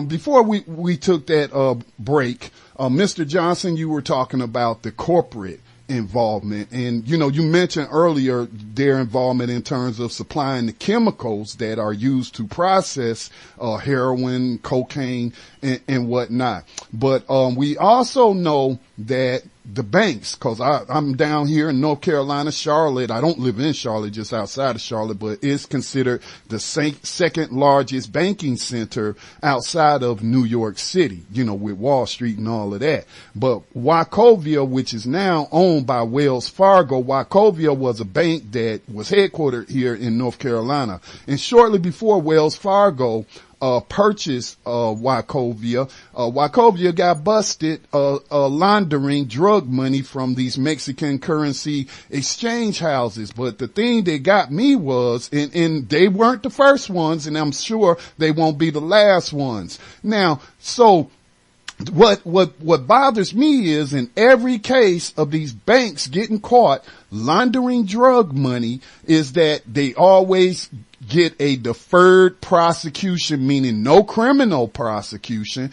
Before we took that break, Mr. Johnson, you were talking about the corporate involvement, and you mentioned earlier their involvement in terms of supplying the chemicals that are used to process heroin, cocaine, and whatnot. But we also know that the banks, because I'm down here in North Carolina, Charlotte. I don't live in Charlotte, just outside of Charlotte, but it's considered the second largest banking center outside of New York City, with Wall Street and all of that. But Wachovia, which is now owned by Wells Fargo, Wachovia was a bank that was headquartered here in North Carolina. And shortly before Wells Fargo purchased Wachovia. Wachovia got busted laundering drug money from these Mexican currency exchange houses. But the thing that got me was, and they weren't the first ones, and I'm sure they won't be the last ones. Now, so what bothers me is, in every case of these banks getting caught laundering drug money, is that they always get a deferred prosecution, meaning no criminal prosecution.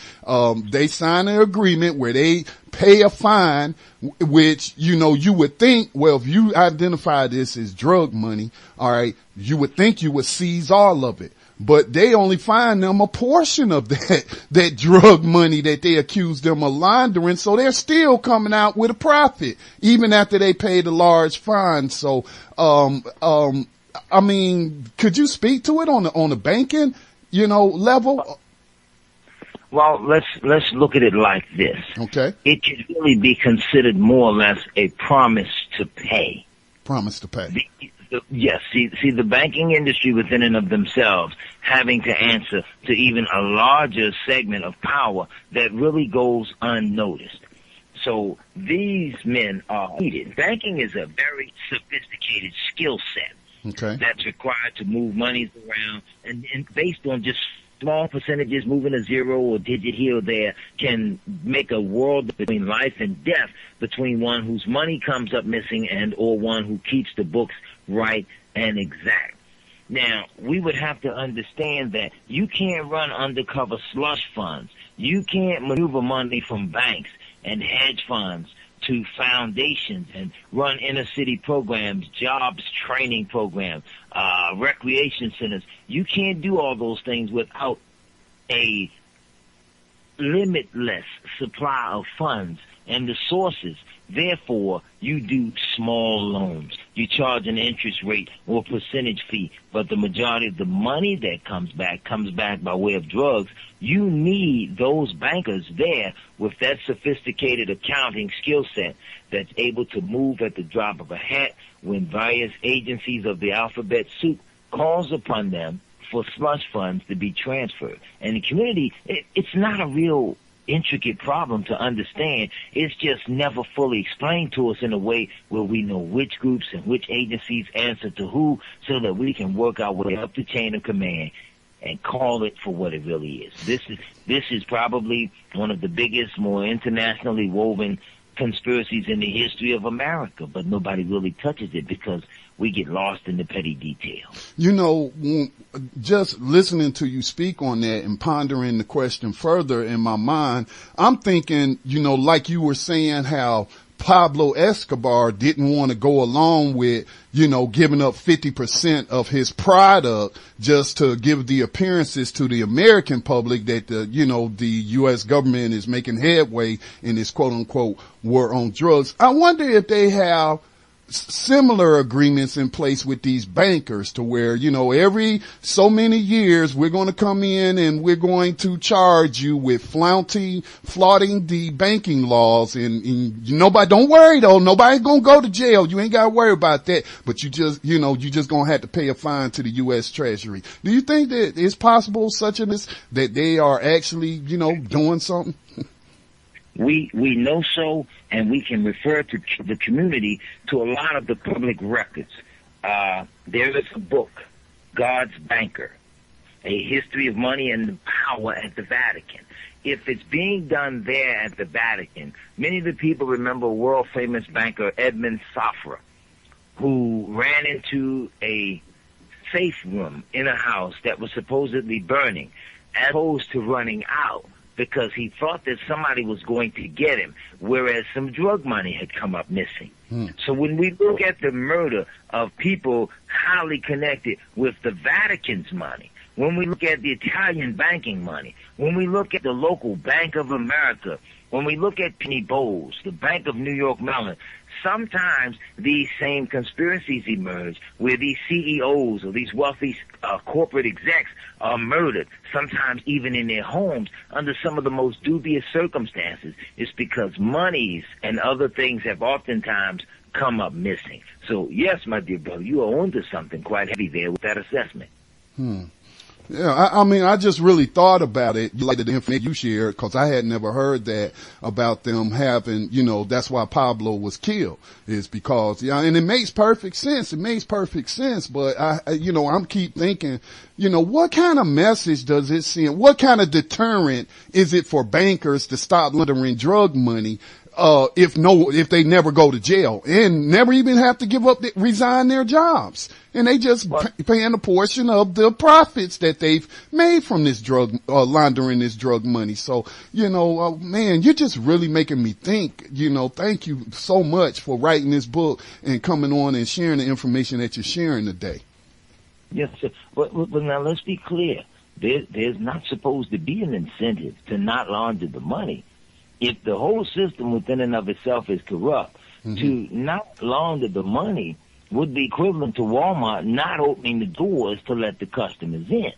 They sign an agreement where they pay a fine, which, you would think, well, if you identify this as drug money, all right, you would think you would seize all of it. But they only find them a portion of that drug money that they accuse them of laundering. So they're still coming out with a profit, even after they paid a large fine. So, I mean, could you speak to it on the banking, level? Well, let's look at it like this. Okay. It could really be considered more or less a promise to pay. Promise to pay. Yes, see, the banking industry within and of themselves having to answer to even a larger segment of power that really goes unnoticed. So these men are needed. Banking is a very sophisticated skill set. Okay. That's required to move monies around, and based on just small percentages, moving a zero or digit here or there can make a world between life and death between one whose money comes up missing and or one who keeps the books right and exact. Now, we would have to understand that you can't run undercover slush funds. You can't maneuver money from banks and hedge funds to foundations and run inner city programs, jobs training programs, recreation centers. You can't do all those things without a limitless supply of funds and the sources. Therefore, you do small loans. You charge an interest rate or percentage fee, but the majority of the money that comes back by way of drugs. You need those bankers there with that sophisticated accounting skill set that's able to move at the drop of a hat when various agencies of the alphabet soup calls upon them for slush funds to be transferred. And the community, it's not a real intricate problem to understand. It's just never fully explained to us in a way where we know which groups and which agencies answer to who, so that we can work our way up the chain of command and call it for what it really is. This is probably one of the biggest, more internationally woven conspiracies in the history of America, but nobody really touches it because we get lost in the petty details. Just listening to you speak on that and pondering the question further in my mind, I'm thinking, like you were saying, how Pablo Escobar didn't want to go along with, giving up 50% of his product just to give the appearances to the American public that the U.S. government is making headway in this quote unquote war on drugs. I wonder if they have similar agreements in place with these bankers to where, every so many years we're going to come in and we're going to charge you with flaunting the banking laws and nobody, don't worry though, nobody's going to go to jail. You ain't got to worry about that. But you just going to have to pay a fine to the U.S. Treasury. Do you think that it's possible such as this, that they are actually, doing something? We know so, and we can refer to the community to a lot of the public records. There is a book, God's Banker, A History of Money and Power at the Vatican. If it's being done there at the Vatican, many of the people remember world-famous banker Edmund Safra, who ran into a safe room in a house that was supposedly burning, as opposed to running out, because he thought that somebody was going to get him, whereas some drug money had come up missing. So when we look at the murder of people highly connected with the Vatican's money, when we look at the Italian banking money, when we look at the local Bank of America, when we look at Penny Bowles, the Bank of New York Mellon, sometimes these same conspiracies emerge where these CEOs or these wealthy corporate execs are murdered, sometimes even in their homes under some of the most dubious circumstances. It's because monies and other things have oftentimes come up missing. So, yes, my dear brother, you are onto something quite heavy there with that assessment. Yeah, I mean, I just really thought about it, like the information you shared, because I had never heard that about them having, that's why Pablo was killed, is because, and it makes perfect sense. It makes perfect sense, but I'm keep thinking, what kind of message does it send? What kind of deterrent is it for bankers to stop laundering drug money? If they never go to jail and never even have to resign their jobs, and they just paying a portion of the profits that they've made from this drug, laundering this drug money. So, man, you're just really making me think, thank you so much for writing this book and coming on and sharing the information that you're sharing today. Yes, sir. But now let's be clear. There's not supposed to be an incentive to not launder the money. If the whole system within and of itself is corrupt, to not launder the money would be equivalent to Walmart not opening the doors to let the customers in.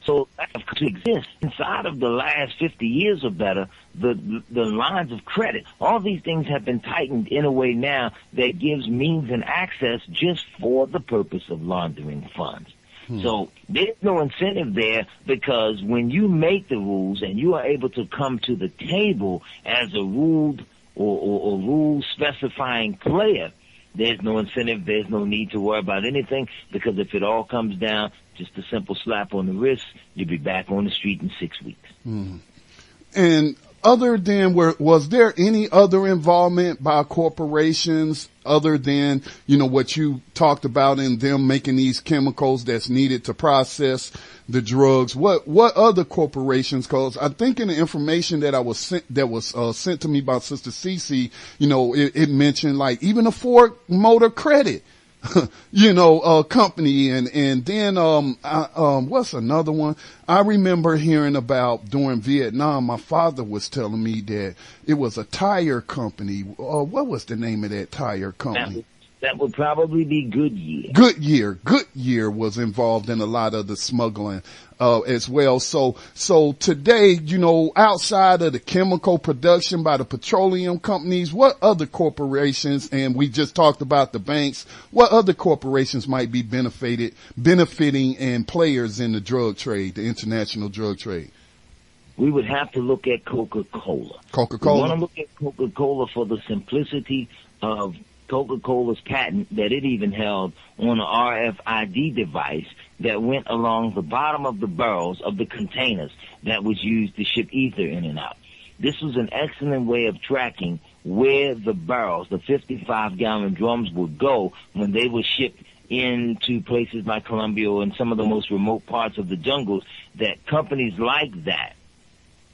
So that to exist inside of the last 50 years or better, the lines of credit, all these things have been tightened in a way now that gives means and access just for the purpose of laundering funds. So there's no incentive there, because when you make the rules and you are able to come to the table as a ruled or rule specifying player, there's no incentive. There's no need to worry about anything, because if it all comes down, just a simple slap on the wrist, you'll be back on the street in 6 weeks. And other than, was there any other involvement by corporations other than, what you talked about in them making these chemicals that's needed to process the drugs? What other corporations? Cause I think in the information that was sent to me by Sister Cece, it mentioned like even a Ford Motor Credit, company. And then, what's another one? I remember hearing about during Vietnam, my father was telling me that it was a tire company. What was the name of that tire company? That would probably be Goodyear. Goodyear was involved in a lot of the smuggling, as well. So today, outside of the chemical production by the petroleum companies, what other corporations, and we just talked about the banks, what other corporations might be benefiting and players in the drug trade, the international drug trade? We would have to look at Coca-Cola. Coca-Cola. We want to look at Coca-Cola for the simplicity of Coca-Cola's patent that it even held on an RFID device that went along the bottom of the barrels of the containers that was used to ship ether in and out. This was an excellent way of tracking where the barrels, the 55-gallon drums, would go when they were shipped into places like Colombia or in some of the most remote parts of the jungles, that companies like that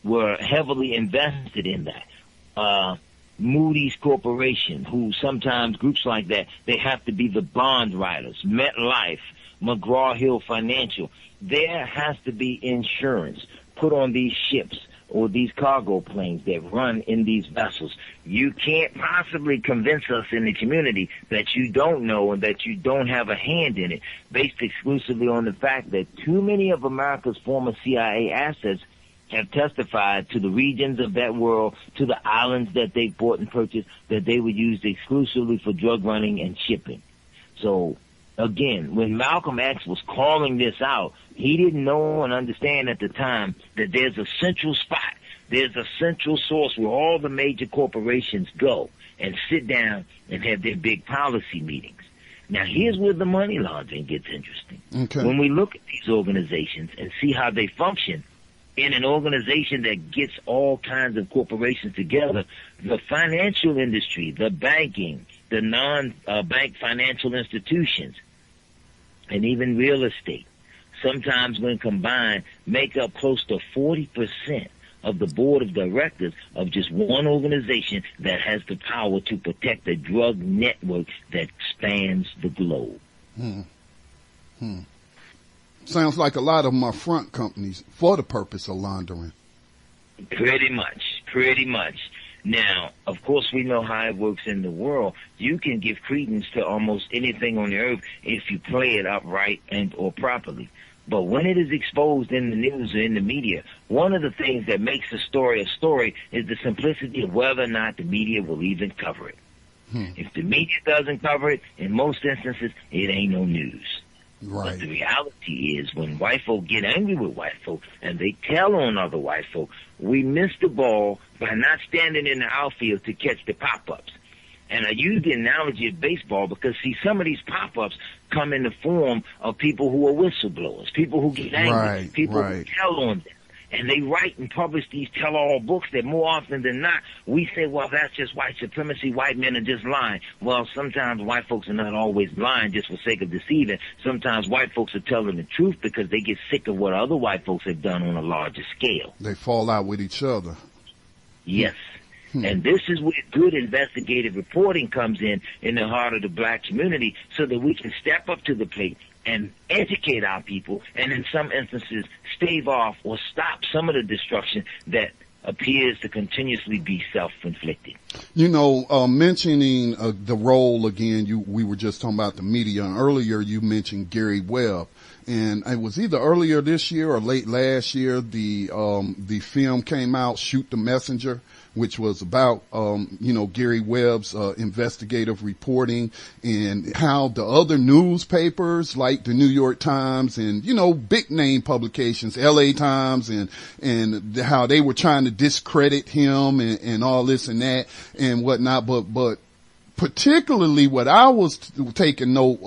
were heavily invested in that. Moody's Corporation, who sometimes groups like that, they have to be the bond writers. MetLife, McGraw-Hill Financial. There has to be insurance put on these ships or these cargo planes that run in these vessels. You can't possibly convince us in the community that you don't know and that you don't have a hand in it, based exclusively on the fact that too many of America's former CIA assets have testified to the regions of that world, to the islands that they bought and purchased, that they were used exclusively for drug running and shipping. So, again, when Malcolm X was calling this out, he didn't know and understand at the time that there's a central spot, there's a central source where all the major corporations go and sit down and have their big policy meetings. Now, here's where the money laundering gets interesting. Okay. When we look at these organizations and see how they function, in an organization that gets all kinds of corporations together, the financial industry, the banking, the non-bank financial institutions, and even real estate, sometimes when combined, make up close to 40% of the board of directors of just one organization that has the power to protect a drug network that spans the globe. Sounds like a lot of them are front companies for the purpose of laundering. Pretty much. Now, of course, we know how it works in the world. You can give credence to almost anything on the earth if you play it upright and or properly. But when it is exposed in the news or in the media, one of the things that makes a story is the simplicity of whether or not the media will even cover it. If the media doesn't cover it, in most instances, it ain't no news. But the Right. reality is when white folk get angry with white folk and they tell on other white folk, we miss the ball by not standing in the outfield to catch the pop-ups. And I use the analogy of baseball because, see, some of these pop-ups come in the form of people who are whistleblowers, people who get angry, Right, people right. who tell on them. And they write and publish these tell-all books that more often than not, we say, well, that's just white supremacy. White men are just lying. Well, sometimes white folks are not always lying just for sake of deceiving. Sometimes white folks are telling the truth because they get sick of what other white folks have done on a larger scale. They fall out with each other. Yes. And this is where good investigative reporting comes in the heart of the black community so that we can step up to the plate and educate our people and in some instances stave off or stop some of the destruction that appears to continuously be self-inflicted. You know, mentioning the role again, we were just talking about the media, and earlier you mentioned Gary Webb, and it was either earlier this year or late last year the film came out, Shoot the Messenger, which was about Gary Webb's investigative reporting and how the other newspapers like the New York Times and big name publications, LA Times, and how they were trying to discredit him and all this and that and whatnot, but particularly what I was taking note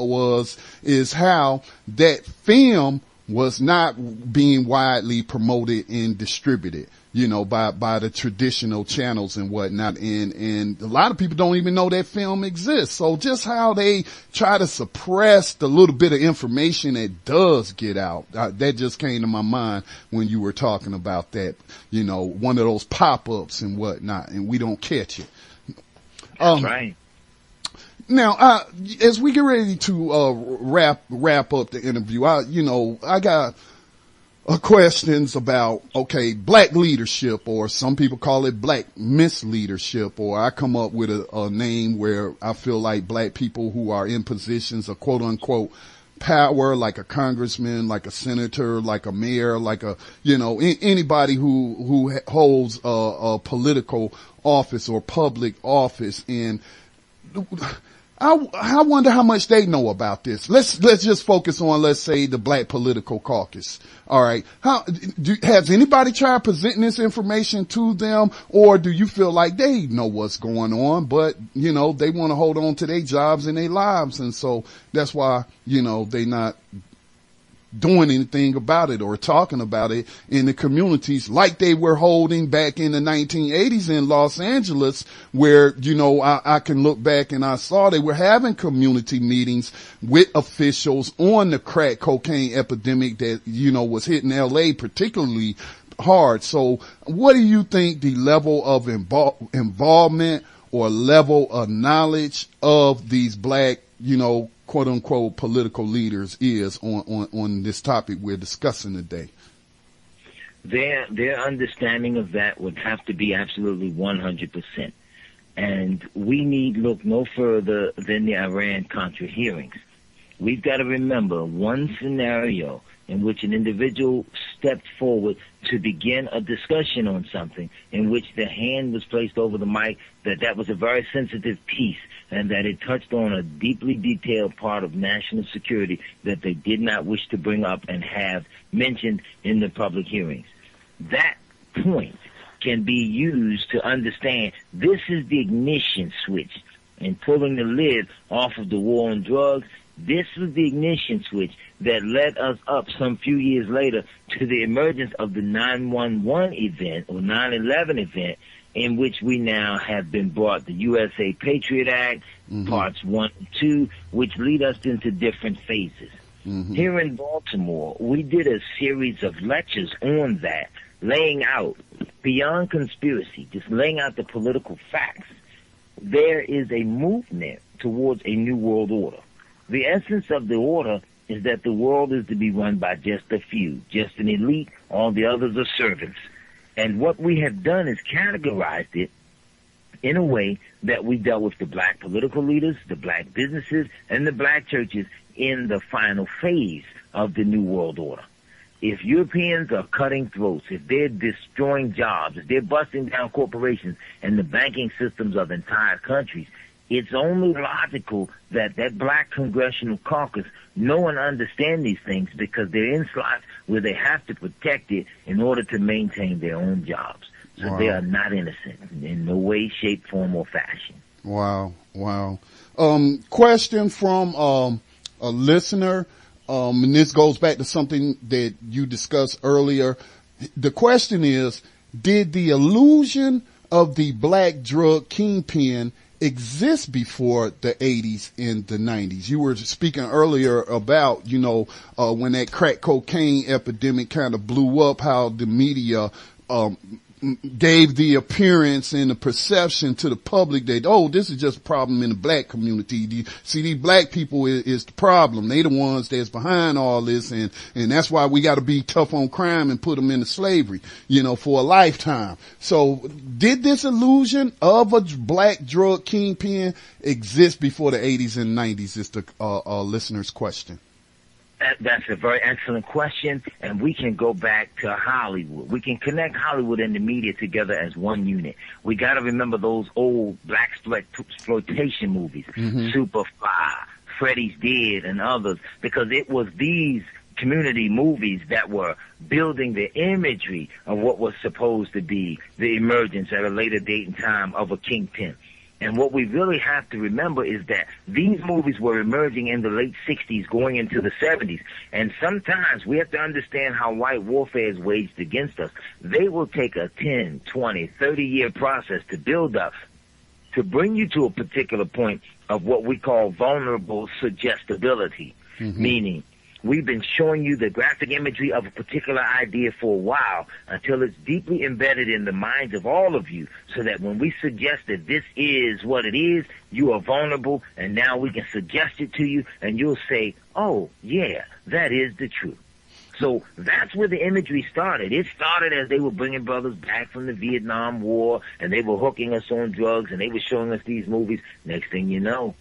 is how that film was not being widely promoted and distributed, by the traditional channels and whatnot. And a lot of people don't even know that film exists. So just how they try to suppress the little bit of information that does get out, that just came to my mind when you were talking about that, one of those pop-ups and whatnot, and we don't catch it. That's right. Now, as we get ready to wrap up the interview, I got questions about, black leadership, or some people call it black misleadership, or I come up with a name where I feel like black people who are in positions of quote unquote power, like a congressman, like a senator, like a mayor, like anybody who holds a political office or public office. And I wonder how much they know about this. Let's just focus on, let's say, the Black Political Caucus. All right. Has anybody tried presenting this information to them, or do you feel like they know what's going on, but, they want to hold on to their jobs and their lives, and so that's why, they not doing anything about it or talking about it in the communities like they were holding back in the 1980s in Los Angeles, where, I can look back and I saw they were having community meetings with officials on the crack cocaine epidemic that, was hitting LA particularly hard. So what do you think the level of involvement or level of knowledge of these black, quote unquote political leaders is on this topic we're discussing today? Their understanding of that would have to be absolutely 100%. And we need look no further than the Iran-Contra hearings. We've got to remember one scenario in which an individual stepped forward to begin a discussion on something in which the hand was placed over the mic, that was a very sensitive piece, and that it touched on a deeply detailed part of national security that they did not wish to bring up and have mentioned in the public hearings. That point can be used to understand this is the ignition switch in pulling the lid off of the war on drugs. This was the ignition switch that led us up some few years later to the emergence of the 9/11 event or 9/11 event, in which we now have been brought the USA Patriot Act, parts 1 and 2, which lead us into different phases. Here in Baltimore, we did a series of lectures on that, laying out, beyond conspiracy, just laying out the political facts. There is a movement towards a new world order. The essence of the order is that the world is to be run by just a few, just an elite, all the others are servants. And what we have done is categorized it in a way that we dealt with the black political leaders, the black businesses, and the black churches in the final phase of the New World Order. If Europeans are cutting throats, if they're destroying jobs, if they're busting down corporations and the banking systems of entire countries, it's only logical that that black congressional caucus know and understand these things, because they're in slots where they have to protect it in order to maintain their own jobs. So Wow. they are not innocent in no way, shape, form, or fashion. Wow. Question from a listener, and this goes back to something that you discussed earlier. The question is, did the illusion of the black drug kingpin exist before the 80s and the 90s? You were speaking earlier about, when that crack cocaine epidemic kind of blew up, how the media gave the appearance and the perception to the public that, oh, this is just a problem in the black community. These black people is the problem. They the ones that's behind all this, and that's why we got to be tough on crime and put them into slavery, for a lifetime. So did this illusion of a black drug kingpin exist before the 80s and 90s is the listener's question. That's a very excellent question, and we can go back to Hollywood. We can connect Hollywood and the media together as one unit. We got to remember those old black exploitation movies, Superfly, Freddy's Dead, and others, because it was these community movies that were building the imagery of what was supposed to be the emergence at a later date and time of a kingpin. And what we really have to remember is that these movies were emerging in the late 60s, going into the 70s. And sometimes we have to understand how white warfare is waged against us. They will take a 10, 20, 30-year process to build up, to bring you to a particular point of what we call vulnerable suggestibility, meaning we've been showing you the graphic imagery of a particular idea for a while until it's deeply embedded in the minds of all of you, so that when we suggest that this is what it is, you are vulnerable, and now we can suggest it to you, and you'll say, oh, yeah, that is the truth. So that's where the imagery started. It started as they were bringing brothers back from the Vietnam War, and they were hooking us on drugs, and they were showing us these movies. Next thing you know,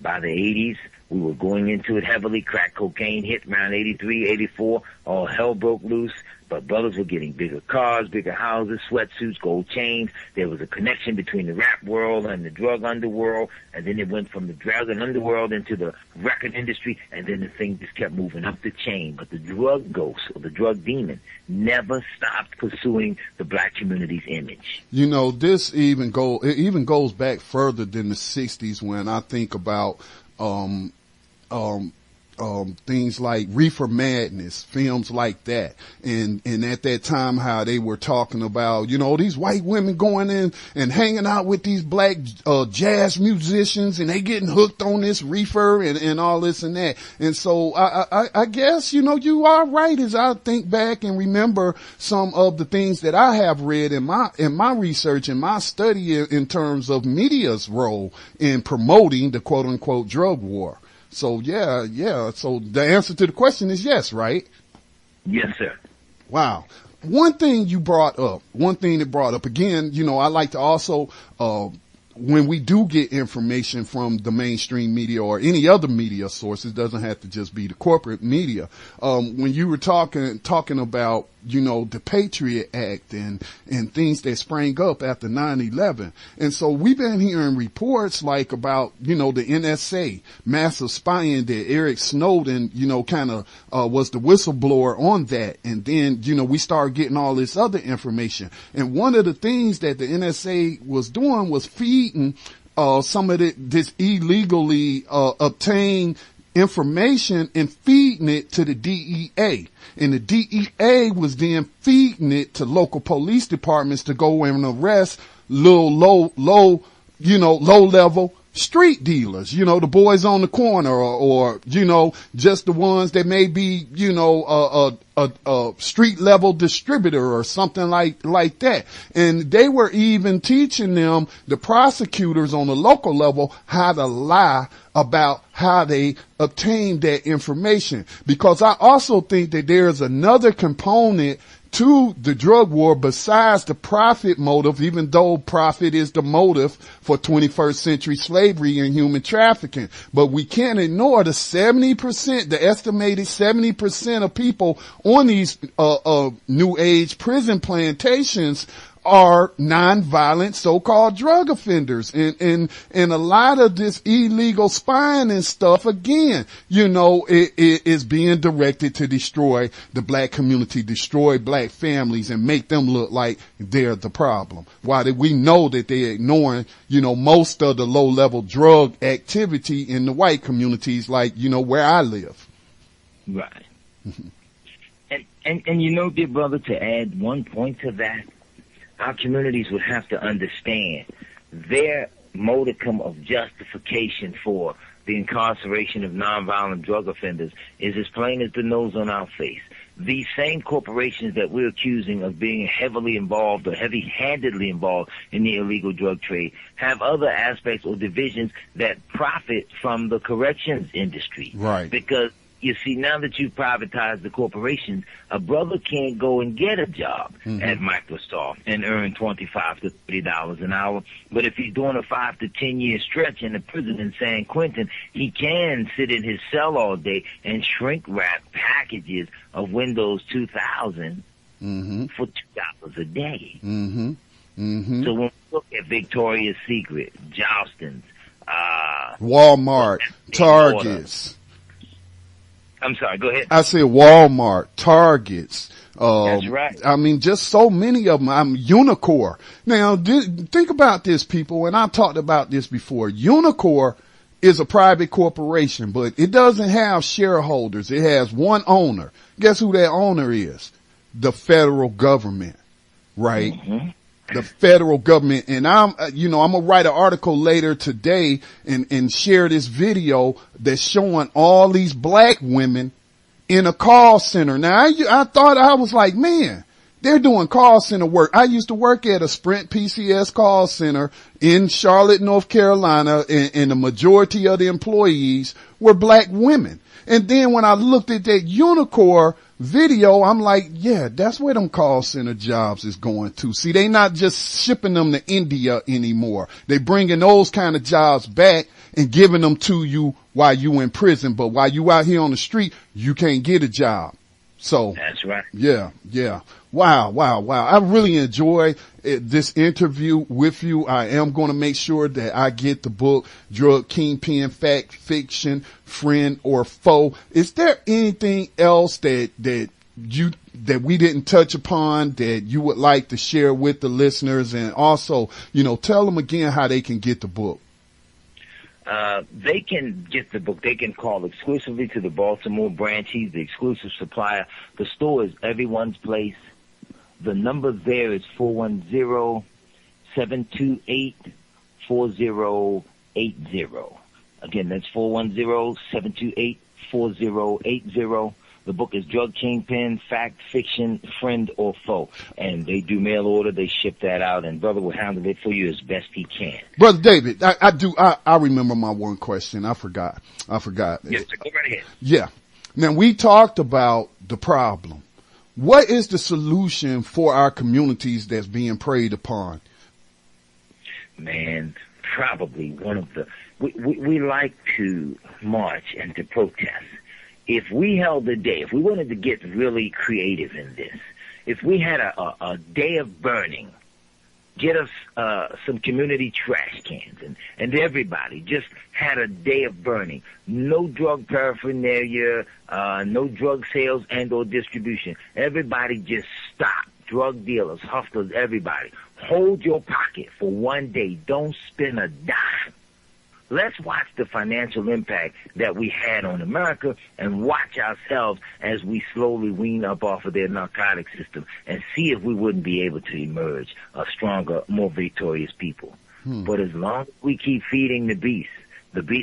by the 80s, we were going into it heavily. Crack cocaine hit around 83, 84. All hell broke loose. But brothers were getting bigger cars, bigger houses, sweatsuits, gold chains. There was a connection between the rap world and the drug underworld. And then it went from the drug and underworld into the record industry. And then the thing just kept moving up the chain. But the drug ghost, or the drug demon, never stopped pursuing the black community's image. This even goes back further than the 60s, when I think about things like Reefer Madness, films like that. And at that time, how they were talking about, these white women going in and hanging out with these black, jazz musicians, and they getting hooked on this reefer and all this and that. And so I guess, you are right as I think back and remember some of the things that I have read in my research and my study in terms of media's role in promoting the quote unquote drug war. So yeah. So the answer to the question is yes, right? Yes, sir. Wow. One thing that brought up, again, I like to also, when we do get information from the mainstream media or any other media sources, doesn't have to just be the corporate media. When you were talking about, the Patriot Act and things that sprang up after 9/11. And so we've been hearing reports like about, the NSA, massive spying, that Eric Snowden, was the whistleblower on that. And then, we started getting all this other information. And one of the things that the NSA was doing was feeding, some of this illegally, obtained information and feeding it to the DEA. And the DEA was then feeding it to local police departments to go and arrest low level street dealers, the boys on the corner or just the ones that may be, a street level distributor or something like that. And they were even teaching them, the prosecutors on the local level, how to lie about how they obtained that information. Because I also think that there's another component to the drug war besides the profit motive, even though profit is the motive for 21st century slavery and human trafficking. But we can't ignore the estimated 70% of people on these new age prison plantations are nonviolent so-called drug offenders. And a lot of this illegal spying and stuff, again, you know, it is being directed to destroy the black community, destroy black families, and make them look like they're the problem. While we know that they're ignoring, you know, most of the low-level drug activity in the white communities, like, you know, where I live. Right. And you know, dear brother, to add one point to that, our communities would have to understand their modicum of justification for the incarceration of nonviolent drug offenders is as plain as the nose on our face. These same corporations that we're accusing of being heavily involved or heavy-handedly involved in the illegal drug trade have other aspects or divisions that profit from the corrections industry. Right. Because you see, now that you've privatized the corporations, a brother can't go and get a job at Microsoft and earn $25 to $30 an hour. But if he's doing a 5 to 10 year stretch in the prison in San Quentin, he can sit in his cell all day and shrink wrap packages of Windows 2000 for $2 a day. So when we look at Victoria's Secret, Jostens, Walmart, Targets. I'm sorry, go ahead. I said Walmart, Targets. That's right. I mean, just so many of them. I'm Unicor. Now, think about this, people, and I've talked about this before. Unicor is a private corporation, but it doesn't have shareholders. It has one owner. Guess who that owner is? The federal government, right? The federal government. And I'm gonna write an article later today and share this video that's showing all these black women in a call center. Now, I thought, I was like, man, they're doing call center work. I used to work at a Sprint PCS call center in Charlotte, North Carolina, and the majority of the employees were black women. And then when I looked at that Unicor video, I'm like, yeah, that's where them call center jobs is going to. See, they not just shipping them to India anymore. They bringing those kind of jobs back and giving them to you while you in prison. But while you out here on the street, you can't get a job. So that's right. Yeah. Wow. I really enjoy this interview with you. I am going to make sure that I get the book, Drug Kingpin, Fact, Fiction, Friend or Foe. Is there anything else that we didn't touch upon that you would like to share with the listeners? And also, tell them again how they can get the book. They can get the book. They can call exclusively to the Baltimore branch. He's the exclusive supplier. The store is Everyone's Place. The number there is 410-728-4080. Again, that's 410-728-4080. The book is Drug Kingpin, Fact, Fiction, Friend or Foe. And they do mail order. They ship that out, and brother will handle it for you as best he can. Brother David, I remember my one question. I forgot. Yes, sir, go right ahead. Yeah. Now, we talked about the problem. What is the solution for our communities that's being preyed upon? Man, probably one of the... We like to march and to protest. If we held a day, if we wanted to get really creative in this, if we had a day of burning, get us some community trash cans and everybody just had a day of burning. No drug paraphernalia, no drug sales and or distribution. Everybody just stop. Drug dealers, hustlers, everybody. Hold your pocket for one day. Don't spend a dime. Let's watch the financial impact that we had on America and watch ourselves as we slowly wean up off of their narcotic system and see if we wouldn't be able to emerge a stronger, more victorious people. But as long as we keep feeding the beast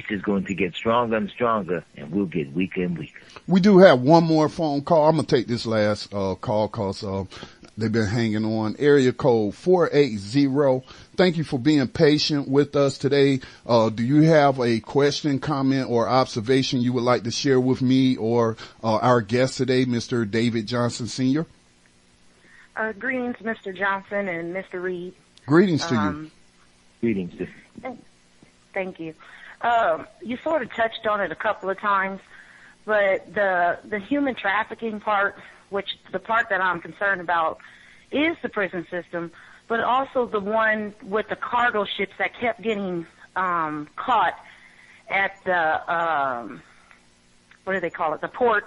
is going to get stronger and stronger, and we'll get weaker and weaker. We do have one more phone call. I'm going to take this last call because they've been hanging on. Area code 480. Thank you for being patient with us today. Do you have a question, comment, or observation you would like to share with me or our guest today, Mr. David Johnson, Sr.? Greetings, Mr. Johnson and Mr. Reed. Greetings to you. Greetings. Thank you. You sort of touched on it a couple of times, but the human trafficking part, which the part that I'm concerned about is the prison system, but also the one with the cargo ships that kept getting caught at the what do they call it? The ports,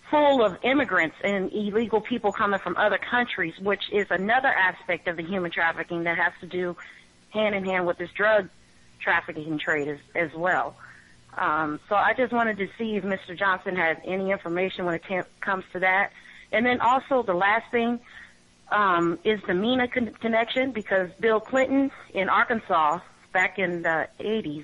full of immigrants and illegal people coming from other countries, which is another aspect of the human trafficking that has to do hand in hand with this drug trafficking trade as well. So I just wanted to see if Mr. Johnson had any information when it comes to that. And then also the last thing is the MENA connection, because Bill Clinton in Arkansas back in the 80s,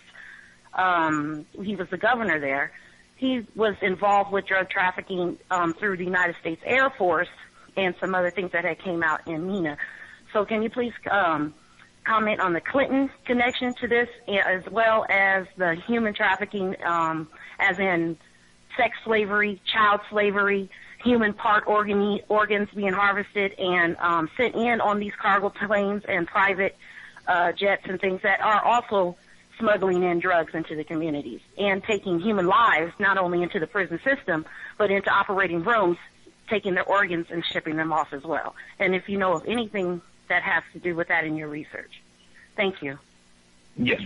he was the governor there. He was involved with drug trafficking through the United States Air Force and some other things that had came out in MENA. So can you please comment on the Clinton connection to this, as well as the human trafficking, as in sex slavery, child slavery, human part organs being harvested and sent in on these cargo planes and private jets and things that are also smuggling in drugs into the communities and taking human lives not only into the prison system but into operating rooms, taking their organs and shipping them off as well. And if you know of anything that has to do with that in your research. Thank you. Yes.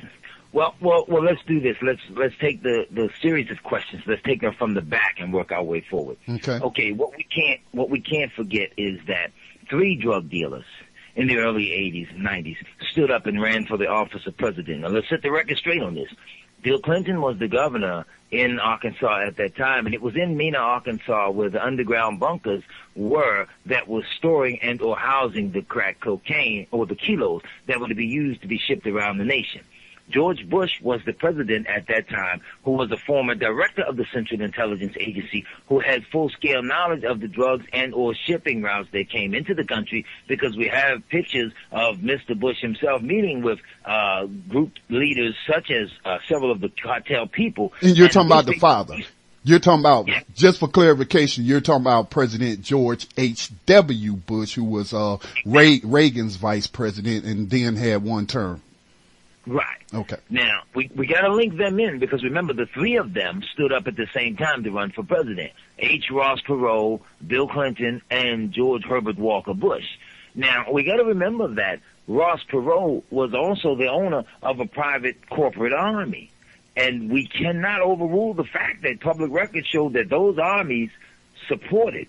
Well, let's do this. Let's take the series of questions. Let's take them from the back and work our way forward. Okay. What we can't forget is that 3 drug dealers in the early 80s and 90s stood up and ran for the office of president. Now let's set the record straight on this. Bill Clinton was the governor in Arkansas at that time, and it was in Mena, Arkansas, where the underground bunkers were that was storing and or housing the crack cocaine, or the kilos, that were to be used to be shipped around the nation. George Bush was the president at that time, who was a former director of the Central Intelligence Agency, who had full-scale knowledge of the drugs and or shipping routes that came into the country, because we have pictures of Mr. Bush himself meeting with group leaders such as several of the cartel people. And you're talking about the father. You're talking about, just for clarification, you're talking about President George H.W. Bush, who was Reagan's vice president and then had one term. Right. Okay. Now, we got to link them in, because remember, the 3 of them stood up at the same time to run for president. H. Ross Perot, Bill Clinton, and George Herbert Walker Bush. Now, we got to remember that Ross Perot was also the owner of a private corporate army. And we cannot overrule the fact that public records show that those armies supported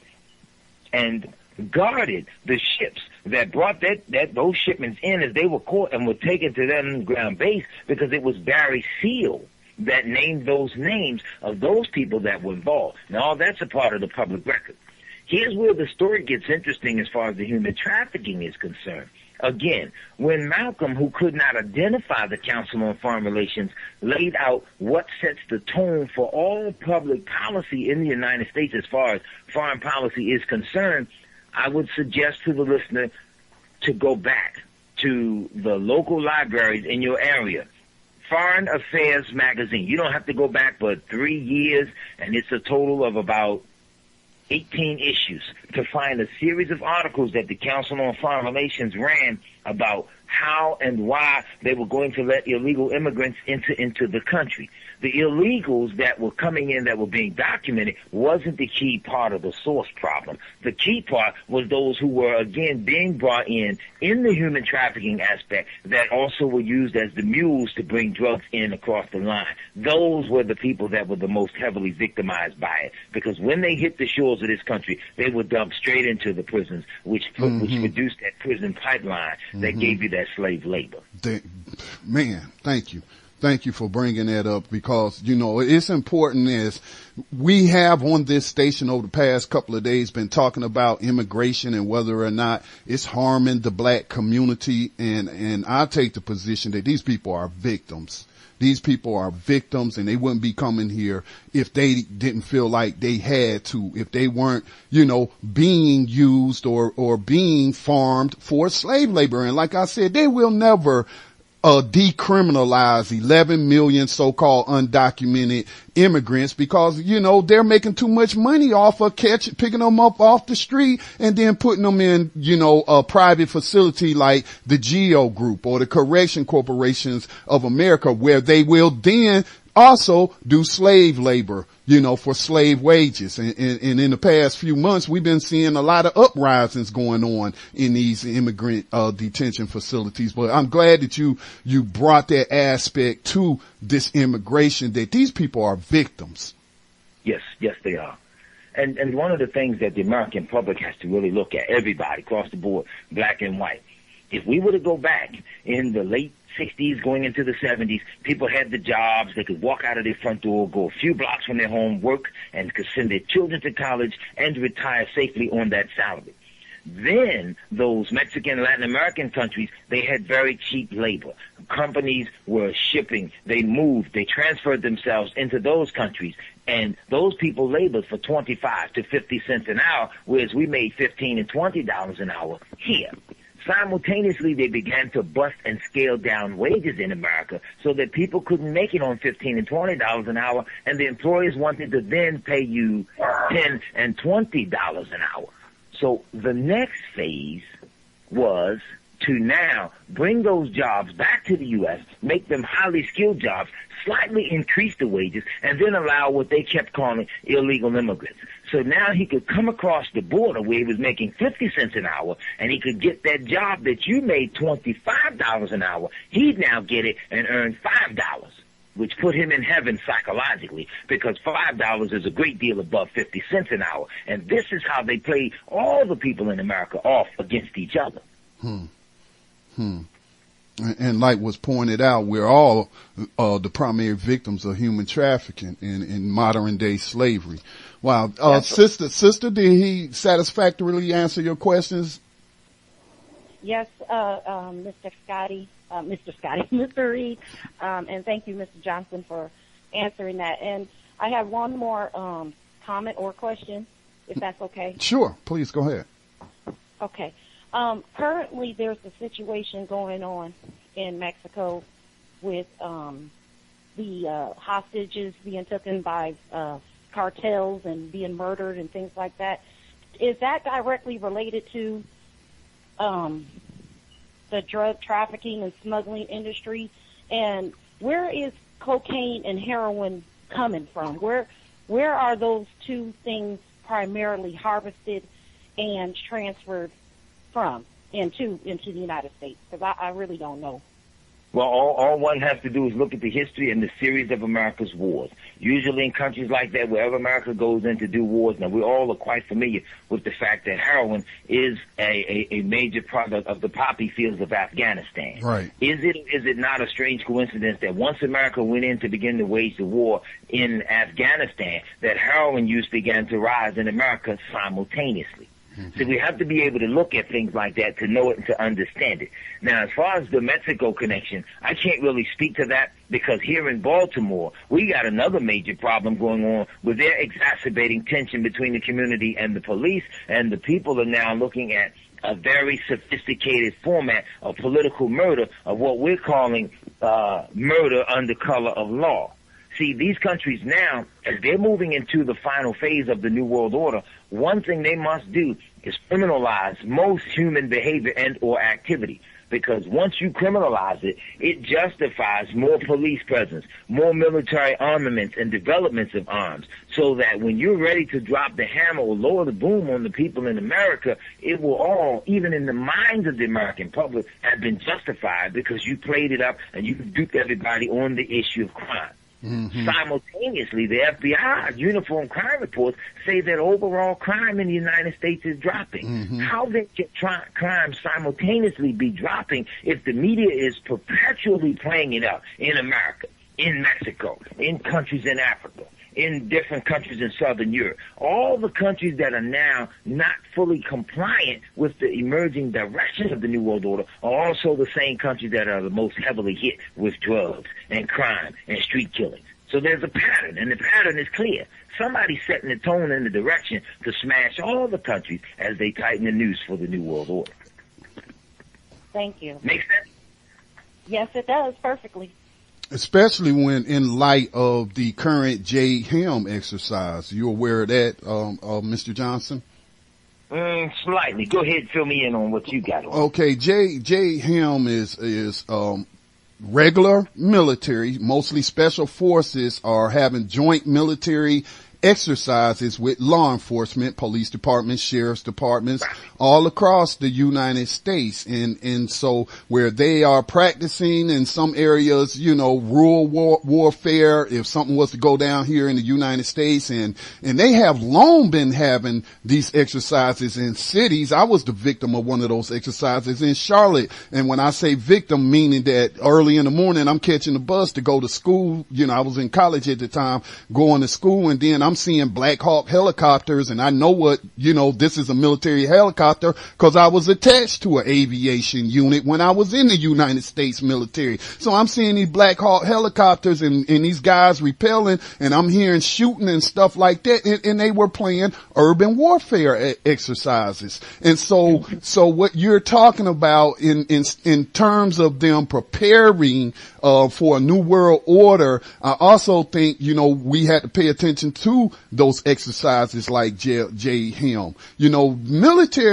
and guarded the ships that brought those shipments in as they were caught and were taken to that underground base, because it was Barry Seal that named those names of those people that were involved. Now, all that's a part of the public record. Here's where the story gets interesting as far as the human trafficking is concerned. Again, when Malcolm, who could not identify the Council on Foreign Relations, laid out what sets the tone for all public policy in the United States as far as foreign policy is concerned, I would suggest to the listener to go back to the local libraries in your area. Foreign Affairs magazine. You don't have to go back but 3 years, and it's a total of about 18 issues to find a series of articles that the Council on Foreign Relations ran about how and why they were going to let illegal immigrants into the country. The illegals that were coming in, that were being documented, wasn't the key part of the source problem. The key part was those who were, again, being brought in the human trafficking aspect, that also were used as the mules to bring drugs in across the line. Those were the people that were the most heavily victimized by it, because when they hit the shores of this country, they were dumped straight into the prisons, which produced that prison pipeline that gave you that slave labor. Man, thank you. Thank you for bringing that up, because, you know, it's important. As we have on this station over the past couple of days been talking about immigration and whether or not it's harming the black community. And I take the position that these people are victims. These people are victims, and they wouldn't be coming here if they didn't feel like they had to, if they weren't, you know, being used or being farmed for slave labor. And like I said, they will never decriminalize 11 million so-called undocumented immigrants, because, you know, they're making too much money off of picking them up off the street and then putting them in, you know, a private facility like the GEO Group or the Correction Corporations of America, where they will then also do slave labor for slave wages. And in the past few months, we've been seeing a lot of uprisings going on in these immigrant detention facilities. But I'm glad that you brought that aspect to this immigration, that these people are victims. Yes, they are. And one of the things that the American public has to really look at, everybody across the board, black and white, if we were to go back in the late 60s going into the 70s, people had the jobs. They could walk out of their front door, go a few blocks from their home, work, and could send their children to college and retire safely on that salary. Then those Mexican, Latin American countries, they had very cheap labor. Companies were shipping, they moved, they transferred themselves into those countries, and those people labored for 25 to 50 cents an hour, whereas we made $15 and $20 an hour here. Simultaneously, they began to bust and scale down wages in America so that people couldn't make it on $15 and $20 an hour, and the employers wanted to then pay you $10 and $20 an hour. So the next phase was to now bring those jobs back to the U.S., make them highly skilled jobs, slightly increase the wages, and then allow what they kept calling illegal immigrants. So now he could come across the border where he was making 50 cents an hour, and he could get that job that you made $25 an hour. He'd now get it and earn $5, which put him in heaven psychologically, because $5 is a great deal above 50 cents an hour. And this is how they play all the people in America off against each other. And like was pointed out, we're all the primary victims of human trafficking in modern day slavery. Wow. Sister, did he satisfactorily answer your questions? Yes, Mr. Reed, and thank you, Mr. Johnson, for answering that. And I have one more comment or question, if that's okay. Sure, please go ahead. Okay. Currently, there's a situation going on in Mexico with the hostages being taken by cartels and being murdered and things like that. Is that directly related to the drug trafficking and smuggling industry? And where is cocaine and heroin coming from? Where are those two things primarily harvested and transferred from into the United States? Because I really don't know. Well, all one has to do is look at the history and the series of America's wars. Usually in countries like that, wherever America goes in to do wars, now we all are quite familiar with the fact that heroin is a major product of the poppy fields of Afghanistan. Right. Is it not a strange coincidence that once America went in to begin to wage the war in Afghanistan, that heroin use began to rise in America simultaneously? So we have to be able to look at things like that to know it and to understand it. Now, as far as the Mexico connection, I can't really speak to that because here in Baltimore, we got another major problem going on where they're exacerbating tension between the community and the police, and the people are now looking at a very sophisticated format of political murder, of what we're calling murder under color of law. See, these countries now, as they're moving into the final phase of the New World Order, one thing they must do is criminalize most human behavior and or activity. Because once you criminalize it, it justifies more police presence, more military armaments and developments of arms, so that when you're ready to drop the hammer or lower the boom on the people in America, it will all, even in the minds of the American public, have been justified because you played it up and you duped everybody on the issue of crime. Mm-hmm. Simultaneously, the FBI uniform crime reports say that overall crime in the United States is dropping. Mm-hmm. How then can crime simultaneously be dropping if the media is perpetually playing it up in America, in Mexico, in countries in Africa, in different countries in Southern Europe? All the countries that are now not fully compliant with the emerging direction of the New World Order are also the same countries that are the most heavily hit with drugs and crime and street killings. So there's a pattern, and the pattern is clear. Somebody's setting the tone and the direction to smash all the countries as they tighten the noose for the New World Order. Thank you. Make sense? Yes, it does, perfectly. Especially when in light of the current Jade Helm exercise. You aware of that, Mr. Johnson? Slightly. Go ahead, fill me in on what you got on. Okay, Jade Helm is regular military, mostly special forces, are having joint military exercises with law enforcement, police departments, sheriff's departments, all across the United States. And so where they are practicing in some areas, rural warfare, if something was to go down here in the United States, and they have long been having these exercises in cities. I was the victim of one of those exercises in Charlotte. And when I say victim, meaning that early in the morning, I'm catching the bus to go to school. I was in college at the time, going to school, and then I'm seeing Black Hawk helicopters, and I know what, this is a military helicopter because I was attached to an aviation unit when I was in the United States military. So I'm seeing these Black Hawk helicopters and these guys repelling, and I'm hearing shooting and stuff like that, and they were playing urban warfare exercises. And so what you're talking about in terms of them preparing for a new world order, I also think, we had to pay attention to those exercises like Jade Helm.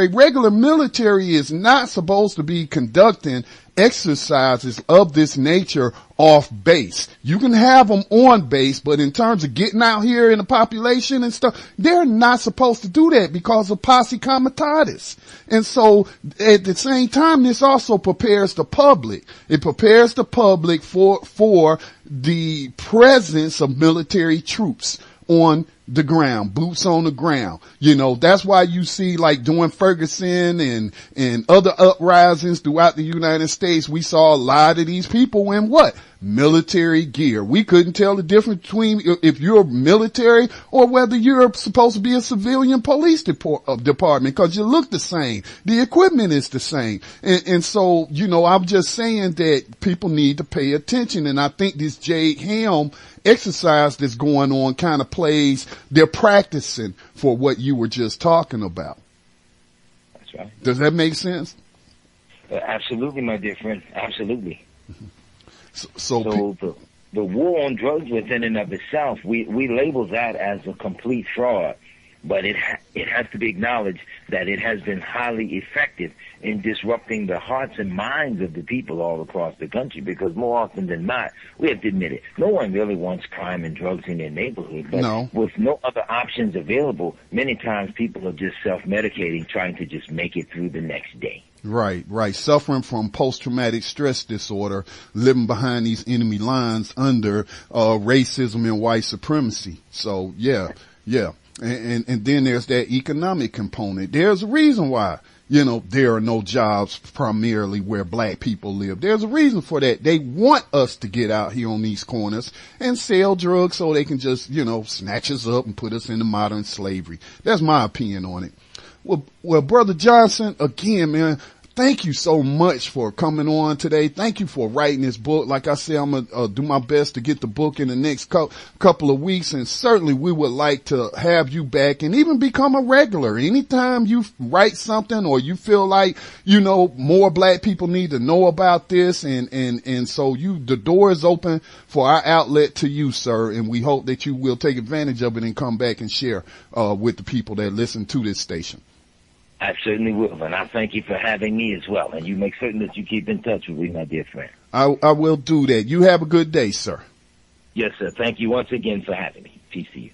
Regular military is not supposed to be conducting exercises of this nature off base. You can have them on base, but in terms of getting out here in the population and stuff, they're not supposed to do that because of posse comitatus. And so at the same time, this also prepares the public. It prepares the public for the presence of military troops on the ground, boots on the ground. That's why you see, like during Ferguson and other uprisings throughout the United States, we saw a lot of these people in what? Military gear. We couldn't tell the difference between if you're military or whether you're supposed to be a civilian police department, because you look the same. The equipment is the same. And so, I'm just saying that people need to pay attention. And I think this Jade Helm exercise that's going on kind of plays, they're practicing for what you were just talking about. That's right. Does that make sense? Absolutely, my dear friend. Absolutely. So the war on drugs within and of itself, we label that as a complete fraud, but it has to be acknowledged that it has been highly effective in disrupting the hearts and minds of the people all across the country, because more often than not, we have to admit it, no one really wants crime and drugs in their neighborhood, but with no other options available, many times people are just self-medicating, trying to just make it through the next day. Right. Suffering from post-traumatic stress disorder, living behind these enemy lines under racism and white supremacy. So, yeah. And then there's that economic component. There's a reason why, there are no jobs primarily where black people live. There's a reason for that. They want us to get out here on these corners and sell drugs so they can just, snatch us up and put us into modern slavery. That's my opinion on it. Well, Brother Johnson, again, man, thank you so much for coming on today. Thank you for writing this book. Like I said, I'm going to do my best to get the book in the next couple of weeks. And certainly we would like to have you back and even become a regular. Anytime you write something or you feel like, more black people need to know about this. And so the door is open for our outlet to you, sir. And we hope that you will take advantage of it and come back and share, with the people that listen to this station. I certainly will, and I thank you for having me as well. And you make certain that you keep in touch with me, my dear friend. I will do that. You have a good day, sir. Yes, sir. Thank you once again for having me. Peace to you.